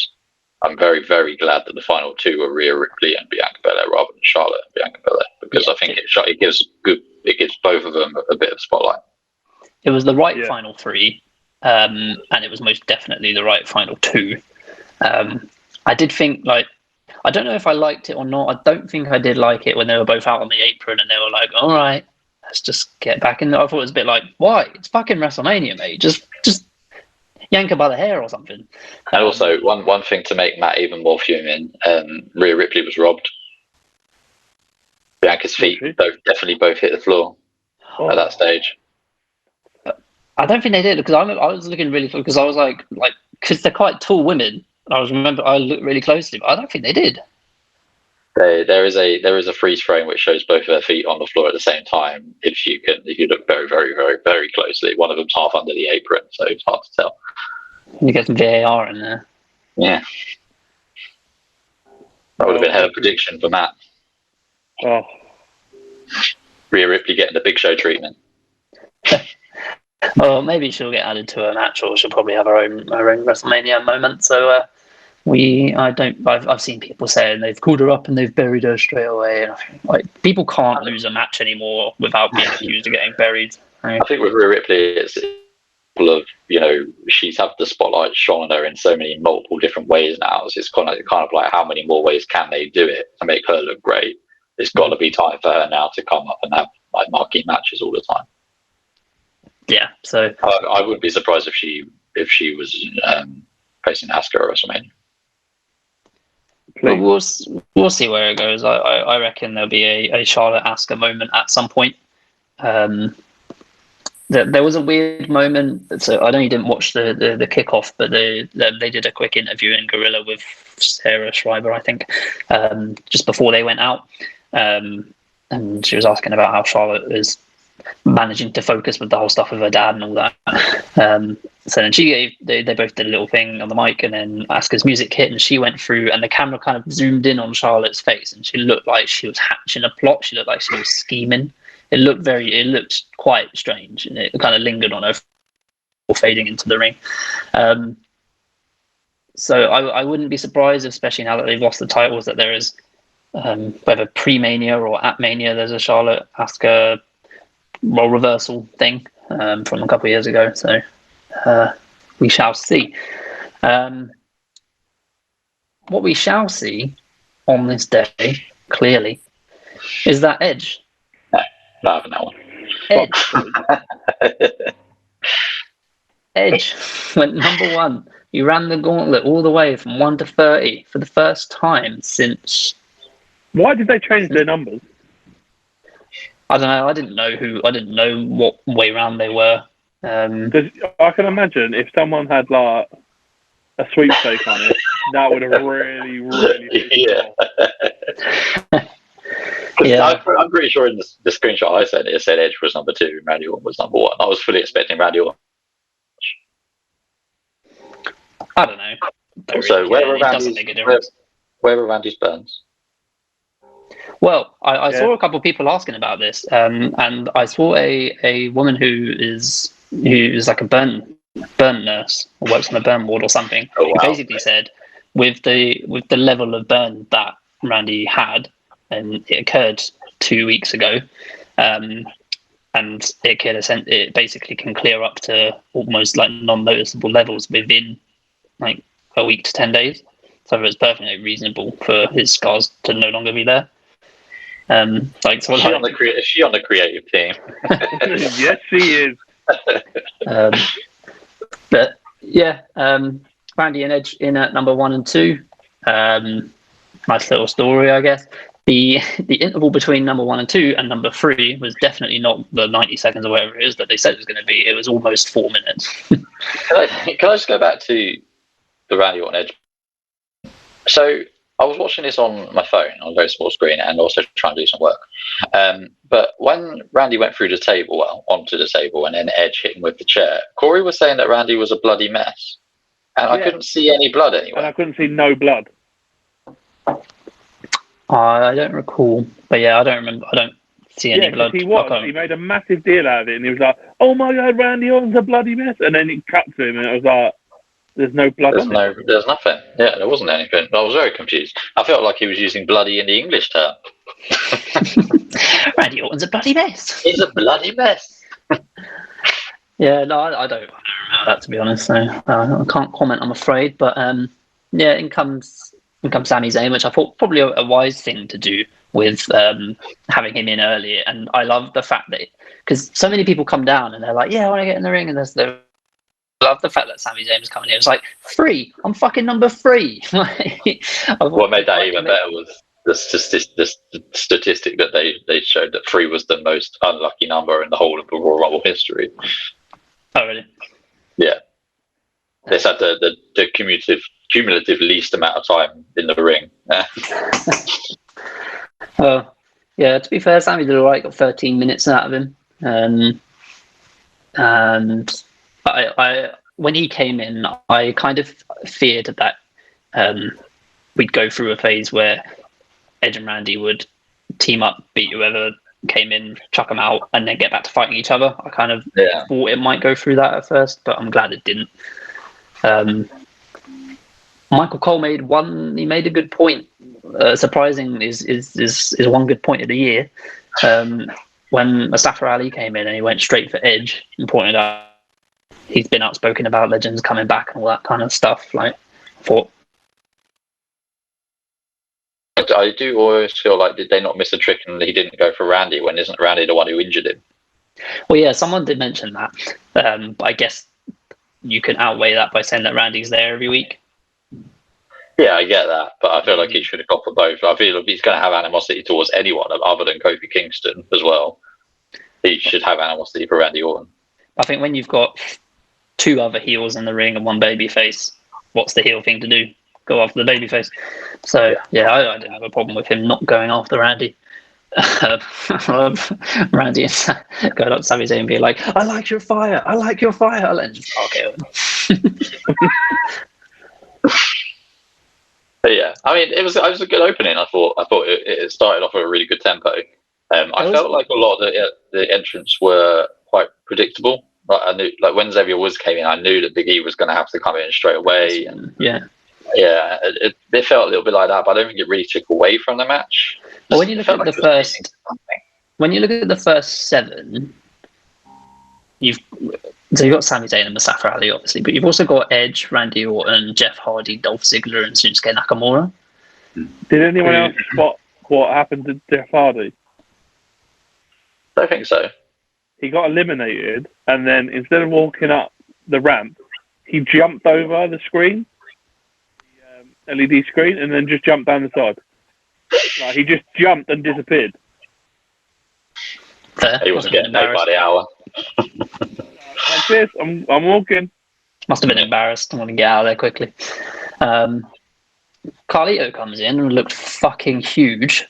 I'm very, very glad that the final two were Rhea Ripley and Bianca Belair rather than Charlotte and Bianca Belair, because I think it gives both of them a bit of spotlight. It was the right final three, and it was most definitely the right final two. I did think, like, I don't know if I liked it or not. I don't think I did like it when they were both out on the apron and they were like, all right, let's just get back in there. I thought it was a bit like, why? It's fucking WrestleMania, mate. Just yank her by the hair or something. And also, one thing to make Matt even more fuming, Rhea Ripley was robbed. Bianca's feet definitely both hit the floor at that stage. I don't think they did, because I was looking really close, because I was like, because they're quite tall women. I looked really closely, but I don't think they did. There is a freeze frame which shows both of their feet on the floor at the same time. If you look very, very, very, very closely, one of them's half under the apron, so it's hard to tell. You get some VAR in there. Yeah, that would have been her prediction for Matt. Oh, Rhea Ripley getting the Big Show treatment. Well, maybe she'll get added to a match, or she'll probably have her own WrestleMania moment. So I've seen people saying they've called her up and they've buried her straight away. And I think, like, people can't lose a match anymore without being accused of getting buried. I think with Rhea Ripley, it's full of, she's had the spotlight shone on her in so many multiple different ways now. So it's kind of like, how many more ways can they do it to make her look great? It's got to be time for her now to come up and have like marquee matches all the time. Yeah, so I wouldn't be surprised if she was facing Asuka at WrestleMania. But we'll see where it goes. I reckon there'll be a Charlotte Asuka moment at some point. There was a weird moment. So I know you didn't watch the kickoff, but they did a quick interview in Gorilla with Sarah Schreiber, I think, just before they went out, and she was asking about how Charlotte is managing to focus with the whole stuff with her dad and all that. So then they both did a little thing on the mic, and then Asuka's music hit and she went through, and the camera kind of zoomed in on Charlotte's face, and she looked like she was hatching a plot. She looked like she was scheming. It looked quite strange, and it kind of lingered on her before fading into the ring. So I wouldn't be surprised, especially now that they've lost the titles, that there is, whether pre-Mania or at Mania, there's a Charlotte Asuka role reversal thing from a couple of years ago. So we shall see. What we shall see on this day, clearly, is that Edge. No, that one. Edge went number one. He ran the gauntlet all the way from 1 to 30 for the first time since. Why did they change their numbers? I don't know. I didn't know what way round they were. I can imagine if someone had like a sweepstake on it, that would have really, really. Yeah. I'm pretty sure in the screenshot I sent, it said Edge was number 2 and Randy Orton was number 1. I was fully expecting Randy Orton. I don't know. Also, it doesn't make a difference. Where are Randy's burns? Well, I saw a couple of people asking about this, and I saw a woman who is like a burn nurse or works on a burn ward or something. Oh, wow. Who basically said with the level of burn that Randy had, and it occurred 2 weeks ago, and it basically can clear up to almost like non-noticeable levels within like a week to 10 days. So it's perfectly reasonable for his scars to no longer be there. Is she on the creative team? Yes, she is. But yeah, Randy and Edge in at number 1 and 2. Nice little story, I guess. The interval between number 1 and 2 and number 3 was definitely not the 90 seconds or whatever it is that they said it was going to be. It was almost 4 minutes. Can I just go back to the Randy Orton Edge? So I was watching this on my phone on a very small screen and also trying to do some work. But when Randy went through the table, onto the table, and then Edge hit him with the chair, Corey was saying that Randy was a bloody mess. And I couldn't see any blood anywhere. And I couldn't see no blood. I don't recall. But yeah, I don't remember. I don't see any blood. He made a massive deal out of it. And he was like, oh my God, Randy Orton's a bloody mess. And then it cut to him and it was like, there's no blood. There's nothing. Yeah, there wasn't anything. I was very confused. I felt like he was using bloody in the English term. Randy Orton's a bloody mess. He's a bloody mess. Yeah, no, I don't remember that, to be honest. So I can't comment, I'm afraid. But yeah, in comes Sami Zayn, which I thought probably a wise thing to do with having him in early. And I love the fact that because so many people come down and they're like, yeah, I want to get in the ring, and I love the fact that Sami Zayn was coming in. It was like 3. I'm fucking number 3. What made that even better was the statistic that they showed that 3 was the most unlucky number in the whole of the Royal Rumble history. Oh, really? Yeah. They said the cumulative least amount of time in the ring. Well, yeah, to be fair, Sami did all right, got 13 minutes out of him. And I when he came in, I kind of feared that we'd go through a phase where Edge and Randy would team up, beat whoever came in, chuck them out, and then get back to fighting each other. I kind of thought it might go through that at first, but I'm glad it didn't. Michael Cole made a good point. Surprising is one good point of the year. When Mustafa Ali came in and he went straight for Edge and pointed out he's been outspoken about legends coming back and all that kind of stuff. Like, I do always feel like, did they not miss a trick and he didn't go for Randy when isn't Randy the one who injured him? Well, yeah, someone did mention that. But I guess you can outweigh that by saying that Randy's there every week. Yeah, I get that, but I feel like he should have got for both. I feel like he's going to have animosity towards anyone other than Kofi Kingston as well. He should have animosity for Randy Orton. I think when you've got 2 other heels in the ring and 1 babyface, what's the heel thing to do? Go after the babyface. So yeah, I didn't have a problem with him not going after Randy. Randy going up to Sami Zayn and being like, "I like your fire. I like your fire." And just okay. But yeah, I mean, it was a good opening. I thought it started off with a really good tempo. I felt like a lot of the entrants were quite predictable. Like I knew, like when Xavier Woods came in, I knew that Big E was going to have to come in straight away. And it felt a little bit like that, but I don't think it really took away from the match. Well, when you look at the first 7, you've got Sami Zayn and Mustafa Ali, obviously, but you've also got Edge, Randy Orton, Jeff Hardy, Dolph Ziggler, and Shinsuke Nakamura. Did anyone else spot what happened to Jeff Hardy? I don't think so. He got eliminated, and then instead of walking up the ramp, he jumped over the screen, the LED screen, and then just jumped down the side. Like, he just jumped and disappeared. Fair. He wasn't getting paid by the hour. Like this, I'm walking. Must have been embarrassed. I want to get out of there quickly. Carlito comes in and looked fucking huge.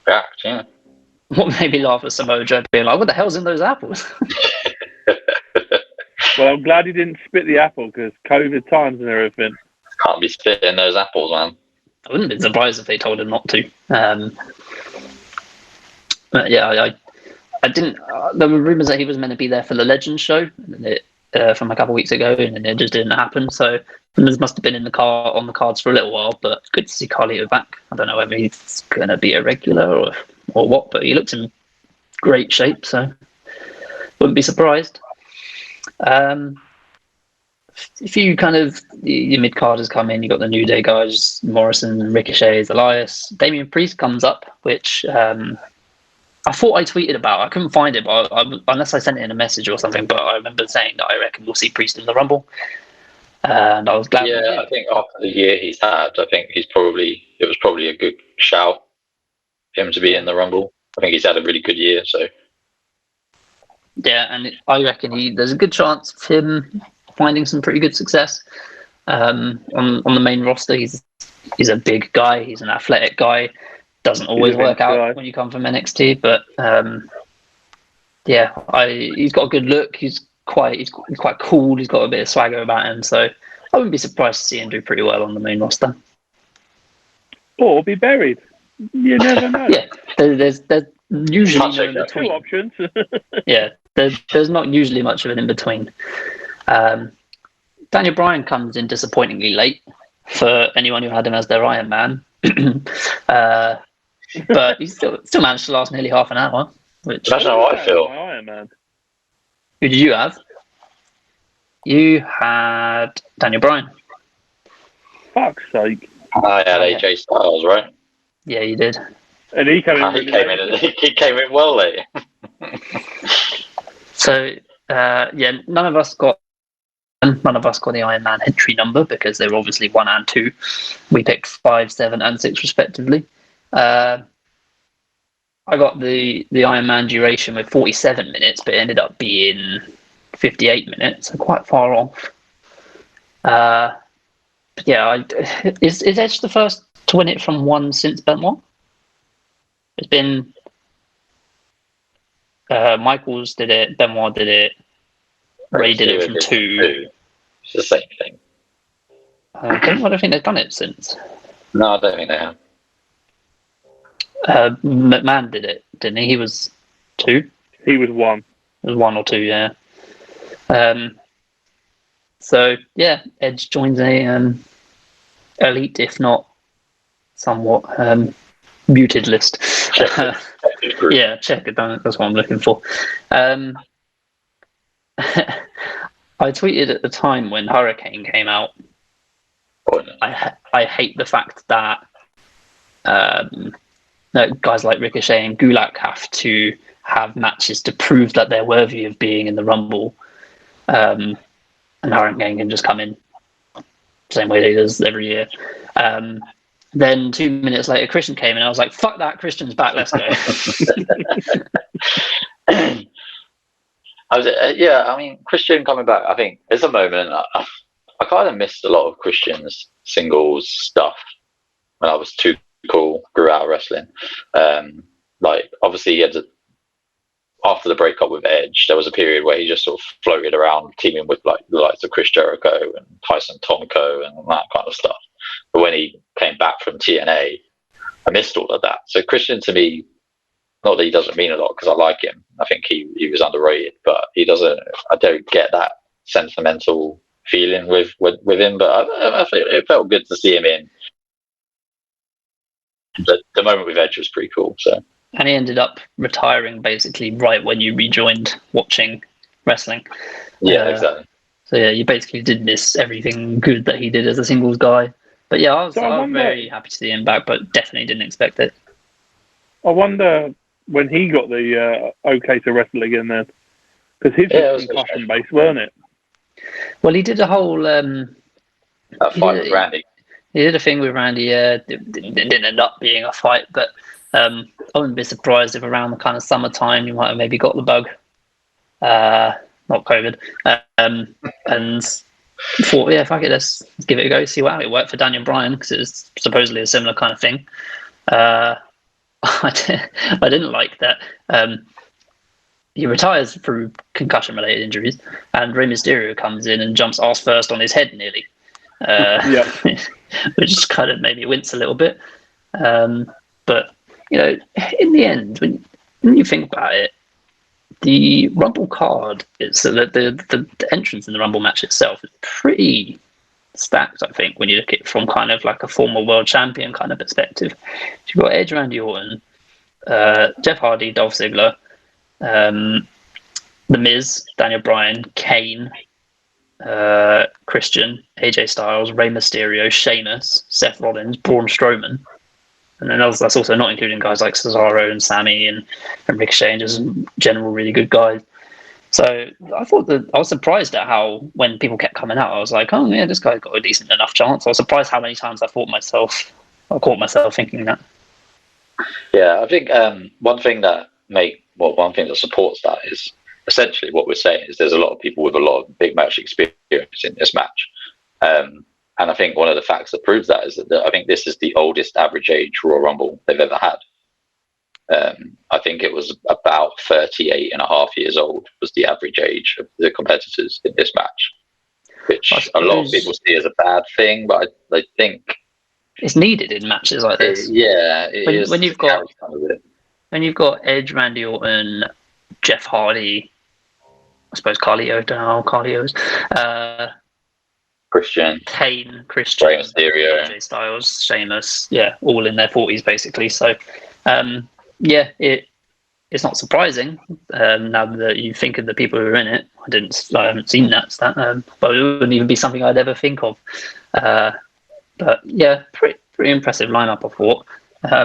Yeah. What made me laugh at Samoa Joe being like, "What the hell's in those apples?" Well, I'm glad he didn't spit the apple because COVID times and everything. Can't be spitting those apples, man. I wouldn't have been surprised if they told him not to. But yeah, I didn't. There were rumors that he was meant to be there for the Legends show from a couple of weeks ago, and it just didn't happen. So this must have been on the cards for a little while. But good to see Carlito back. I don't know whether he's going to be a regular or what, but he looks in great shape, so wouldn't be surprised. If you kind of your mid carders come in, you got the New Day guys, Morrison, Ricochet, Elias, Damian Priest comes up, which I thought I tweeted about. I couldn't find it, but unless I sent it in a message or something. But I remember saying that I reckon we'll see Priest in the Rumble, and I was glad. Yeah, I think after the year he's had, I think it was probably a good shout for him to be in the Rumble. I think he's had a really good year, so. Yeah, and I reckon there's a good chance of him finding some pretty good success on the main roster. He's a big guy. He's an athletic guy. Doesn't always work out when you come from NXT, but he's got a good look. He's quite cool. He's got a bit of swagger about him, so I wouldn't be surprised to see him do pretty well on the main roster. Or be buried. You never know. Yeah, there's usually no in between. Two options. Yeah, there's not usually much of an in between. Daniel Bryan comes in disappointingly late for anyone who had him as their Iron Man. But he still managed to last nearly half an hour. Which that's how I feel. Iron Man. Who did you have? You had Daniel Bryan. Fuck's sake. I had AJ Styles, right? Yeah, you did. And he came in. He came in well late. So none of us got the Iron Man entry number because they were obviously 1 and 2. We picked 5, 7, and 6 respectively. I got the Iron Man duration with 47 minutes, but it ended up being 58 minutes, so quite far off. Is Edge the first to win it from 1 since Benoit? It's been Michaels did it, Benoit did it, Ray did it from 2. It's the same thing. I don't think they've done it since. No, I don't think they have. McMahon did it, didn't he? He was 2. He was 1. It was 1 or 2, yeah. So yeah, Edge joins a elite, if not somewhat muted list. Yeah, check it down. That's what I'm looking for. I tweeted at the time when Hurricane came out. Oh, no. I hate the fact that guys like Ricochet and Gulak have to have matches to prove that they're worthy of being in the Rumble, and Hurricane can just come in same way he does every year. Then 2 minutes later, Christian came in. I was like, "Fuck that! Christian's back. Let's go." I mean, Christian coming back. I think there's a moment. I kind of missed a lot of Christian's singles stuff when I was too cool, grew out of wrestling. Obviously, he had after the breakup with Edge, there was a period where he just sort of floated around, teaming with like the likes of Chris Jericho and Tyson Tomko and that kind of stuff. But when he came back from TNA, I missed all of that. So Christian, to me, not that he doesn't mean a lot because I like him. I think he was underrated, but he doesn't. I don't get that sentimental feeling with him. But it felt good to see him in. The moment with Edge was pretty cool. So. And he ended up retiring basically right when you rejoined watching wrestling. Yeah, exactly. So yeah, you basically did miss everything good that he did as a singles guy. But yeah, I was very happy to see him back, but definitely didn't expect it. I wonder when he got the okay to wrestle again then, because his was concussion based, weren't it? Well, he did a whole fight with Randy. He did a thing with Randy. Yeah, it didn't end up being a fight, but I wouldn't be surprised if around the kind of summertime he might have maybe got the bug, not COVID, and thought, yeah, fuck it, let's give it a go, see what it worked for Daniel Bryan because it was supposedly a similar kind of thing. I didn't like that. He retires through concussion-related injuries, and Rey Mysterio comes in and jumps ass first on his head nearly. which kind of made me wince a little bit. But in the end, when you think about it, the Rumble card, it's the entrance in the Rumble match itself is pretty stacked, I think, when you look at it from kind of like a former world champion kind of perspective. You've got Edge, Randy Orton, Jeff Hardy, Dolph Ziggler, The Miz, Daniel Bryan, Kane, Christian, AJ Styles, Rey Mysterio, Sheamus, Seth Rollins, Braun Strowman. And then that's also not including guys like Cesaro and Sammy and Ricochet and just general really good guys. So I thought that I was surprised at how when people kept coming out, I was like, oh yeah, this guy's got a decent enough chance. I was surprised how many times I caught myself thinking that. Yeah, I think one thing that supports that is essentially what we're saying is there's a lot of people with a lot of big match experience in this match. And I think one of the facts that proves that is that I think this is the oldest average age Royal Rumble they've ever had. I think it was about 38 and a half years old was the average age of the competitors in this match, which a lot of people see as a bad thing, but I think it's needed in matches like this. When you've got Edge, Randy Orton, Jeff Hardy, I suppose Carlito, don't know how Carlito's, Christian, Kane, Christian, Rey Mysterio, AJ Styles, Sheamus, all in their 40s basically. So, it's not surprising now that you think of the people who are in it. I haven't seen that stat, but it wouldn't even be something I'd ever think of. But yeah, pretty impressive lineup, I thought.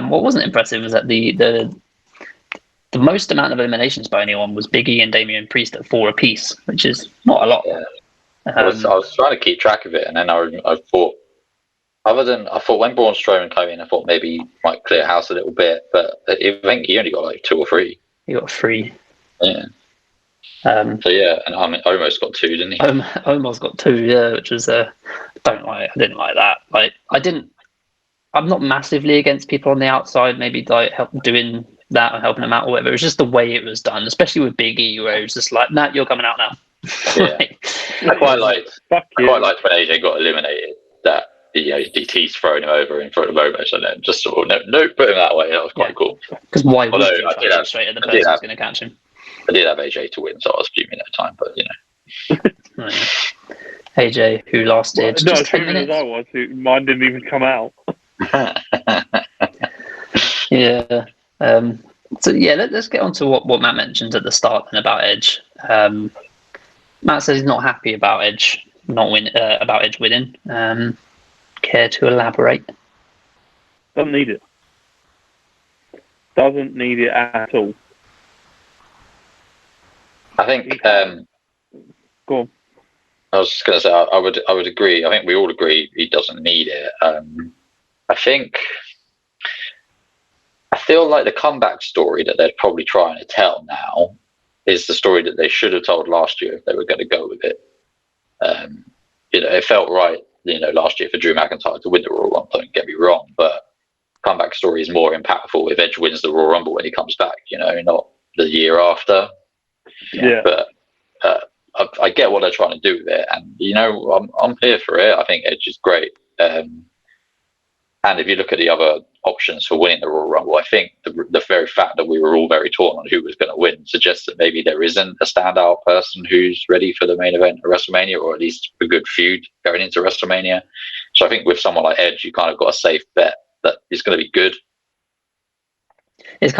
What wasn't impressive was that the most amount of eliminations by anyone was Big E and Damian Priest at 4 apiece, which is not a lot. Yeah. I was trying to keep track of it, and then I thought, when Braun Strowman came in, I thought maybe he might clear house a little bit, but I think he only got like 2 or 3. He got 3. Yeah. And Omos got 2, didn't he? Omos got 2, which was I didn't like that. Like I'm not massively against people on the outside, maybe like help doing that and helping them out or whatever. It was just the way it was done, especially with Big E, where it was just like, Matt, you're coming out now. Yeah. I quite liked when AJ got eliminated that DT's throwing him over in front of Omos and then just sort of no, put him that way. That was quite cool. Because why would you try to go straight at the person who's going to catch him? I did have AJ to win, so I was fuming at the time, but AJ, who lasted just 10 minutes. As I was, mine didn't even come out. Yeah. So let's get on to what Matt mentioned at the start then about Edge. Matt says he's not happy about Edge about Edge winning. Care to elaborate? Doesn't need it. Doesn't need it at all. I think. Go on. I was just going to say I would agree. I think we all agree he doesn't need it. I feel like the comeback story that they're probably trying to tell now is the story that they should have told last year if they were going to go with it. It felt right, last year for Drew McIntyre to win the Royal Rumble. Don't get me wrong, but comeback story is more impactful if Edge wins the Royal Rumble when he comes back. Not the year after. Yeah. But I get what they're trying to do with it, and I'm here for it. I think Edge is great. And if you look at the other options for winning the Royal Rumble, I think the very fact that we were all very torn on who was going to win suggests that maybe there isn't a standout person who's ready for the main event of WrestleMania, or at least a good feud going into WrestleMania. So I think with someone like Edge, you kind of got a safe bet that he's going to be good. It's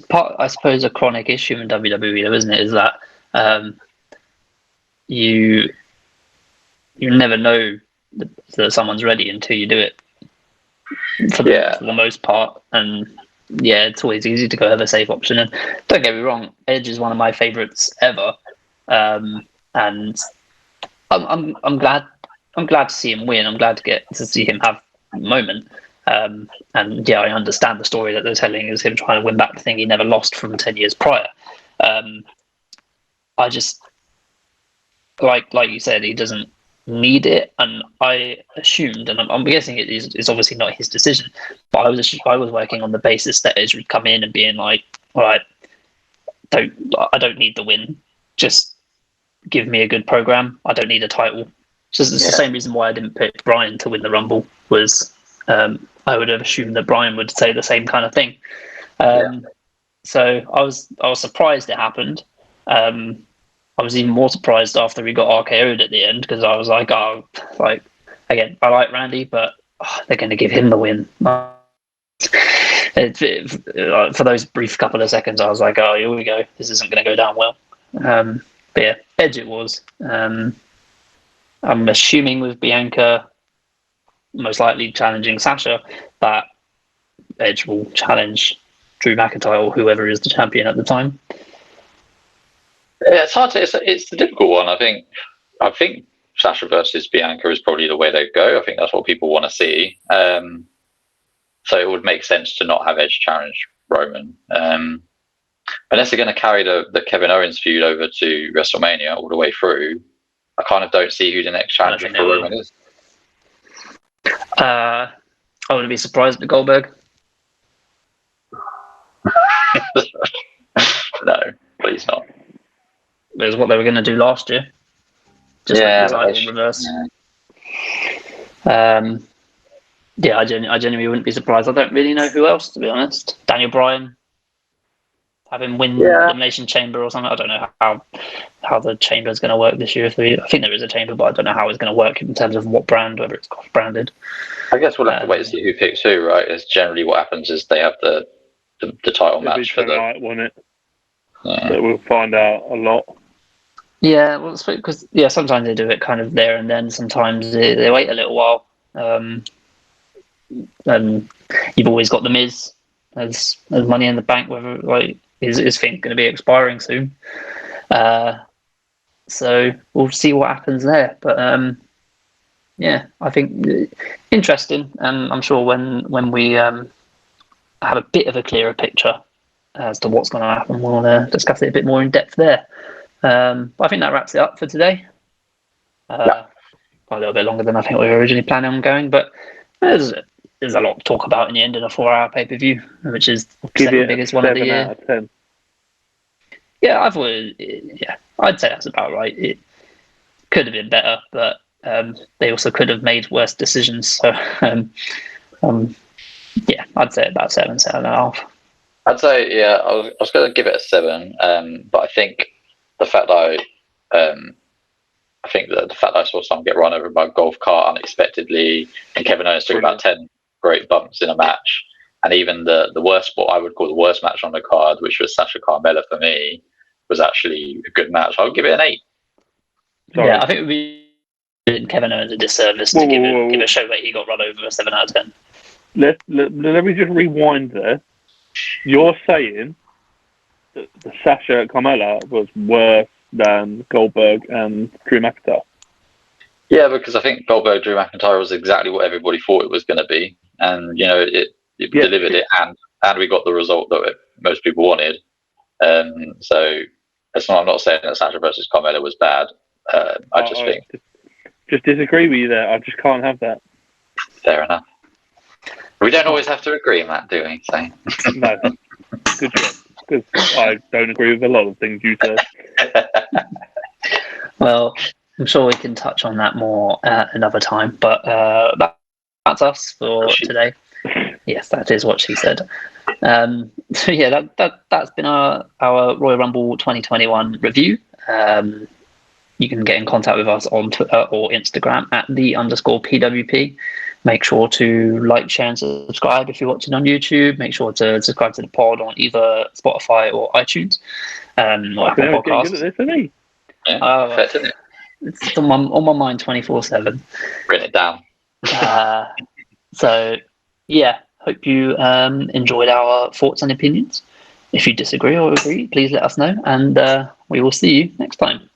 part, I suppose, a chronic issue in WWE, though, isn't it? Is that you never know that someone's ready until you do it. For the most part, and it's always easy to go have a safe option. And don't get me wrong, Edge is one of my favourites ever, and I'm glad to see him win. I'm glad to get to see him have a moment. And I understand the story that they're telling is him trying to win back the thing he never lost from 10 years prior. I just like you said, he doesn't need it, and I assumed, and I'm guessing it's obviously not his decision, but I was working on the basis that Edge would come in and being like, all right, I don't need the win, just give me a good program. I don't need a title, It's the same reason why I didn't pick Brian to win the Rumble. Was I would have assumed that Brian would say the same kind of thing. So I was surprised it happened. I was even more surprised after he got RKO'd at the end, because I was like, again, I like Randy, but they're going to give him the win. For those brief couple of seconds, I was like, oh, here we go. This isn't going to go down well. But yeah, Edge it was. I'm assuming with Bianca most likely challenging Sasha, that Edge will challenge Drew McIntyre or whoever is the champion at the time. Yeah, it's hard to. It's a difficult one. I think Sasha versus Bianca is probably the way they go. I think that's what people want to see. So it would make sense to not have Edge challenge Roman. Unless they're going to carry the Kevin Owens feud over to WrestleMania all the way through, I kind of don't see who the next challenger for Roman is. I wouldn't be surprised at Goldberg. No, please not. It was what they were going to do last year. Just like the title reverse. Yeah, I genuinely wouldn't be surprised. I don't really know who else, to be honest. Daniel Bryan, have him win the Elimination Chamber or something. I don't know how the chamber is going to work this year. I think there is a chamber, but I don't know how it's going to work in terms of what brand, whether it's cross-branded. I guess we'll have to wait and see who picks who, right? It's generally what happens is they have the title match for them. Won it. So we'll find out a lot. Yeah, well, because sometimes they do it kind of there and then. Sometimes they wait a little while. And you've always got the Miz as Money in the Bank. Whether his thing going to be expiring soon, so we'll see what happens there. But I think interesting, and I'm sure when we have a bit of a clearer picture as to what's going to happen, we'll discuss it a bit more in depth there. But I think that wraps it up for today. A little bit longer than I think we were originally planning on going, but there's a lot to talk about in the end in a 4-hour pay-per-view, which is the second biggest one of the year. 7 out of 10. Yeah, I'd say that's about right. It could have been better, but they also could have made worse decisions. So, I'd say about 7.5. I'd say, I was going to give it a 7, but I think the fact that I saw someone get run over by a golf cart unexpectedly, and Kevin Owens took about 10 great bumps in a match, and even the worst, what I would call the worst match on the card, which was Sasha Carmella for me, was actually a good match. I'll give it an 8. Sorry. Yeah, I think it would be Kevin Owens a disservice to give a show that he got run over a 7 out of 10. Let me just rewind there. You're saying that the Sasha Carmella was worse than Goldberg and Drew McIntyre? Yeah, because I think Goldberg Drew McIntyre was exactly what everybody thought it was going to be, and it delivered it, and we got the result that most people wanted. So I'm not saying that Sasha versus Carmella was bad. I just disagree with you there. I just can't have that. Fair enough. We don't always have to agree, Matt, do we? So. No. Good job. Because I don't agree with a lot of things you said. Well, I'm sure we can touch on that more another time, but that's us for today. Yes, that is what she said. So yeah, that's been our Royal Rumble 2021 review. You can get in contact with us on Twitter or Instagram at @the_PWP. Make sure to like, share, and subscribe if you're watching on YouTube. Make sure to subscribe to the pod on either Spotify or iTunes or Apple Podcasts. It's on my mind 24/7. Bring it down. So, yeah, hope you enjoyed our thoughts and opinions. If you disagree or agree, please let us know, and we will see you next time.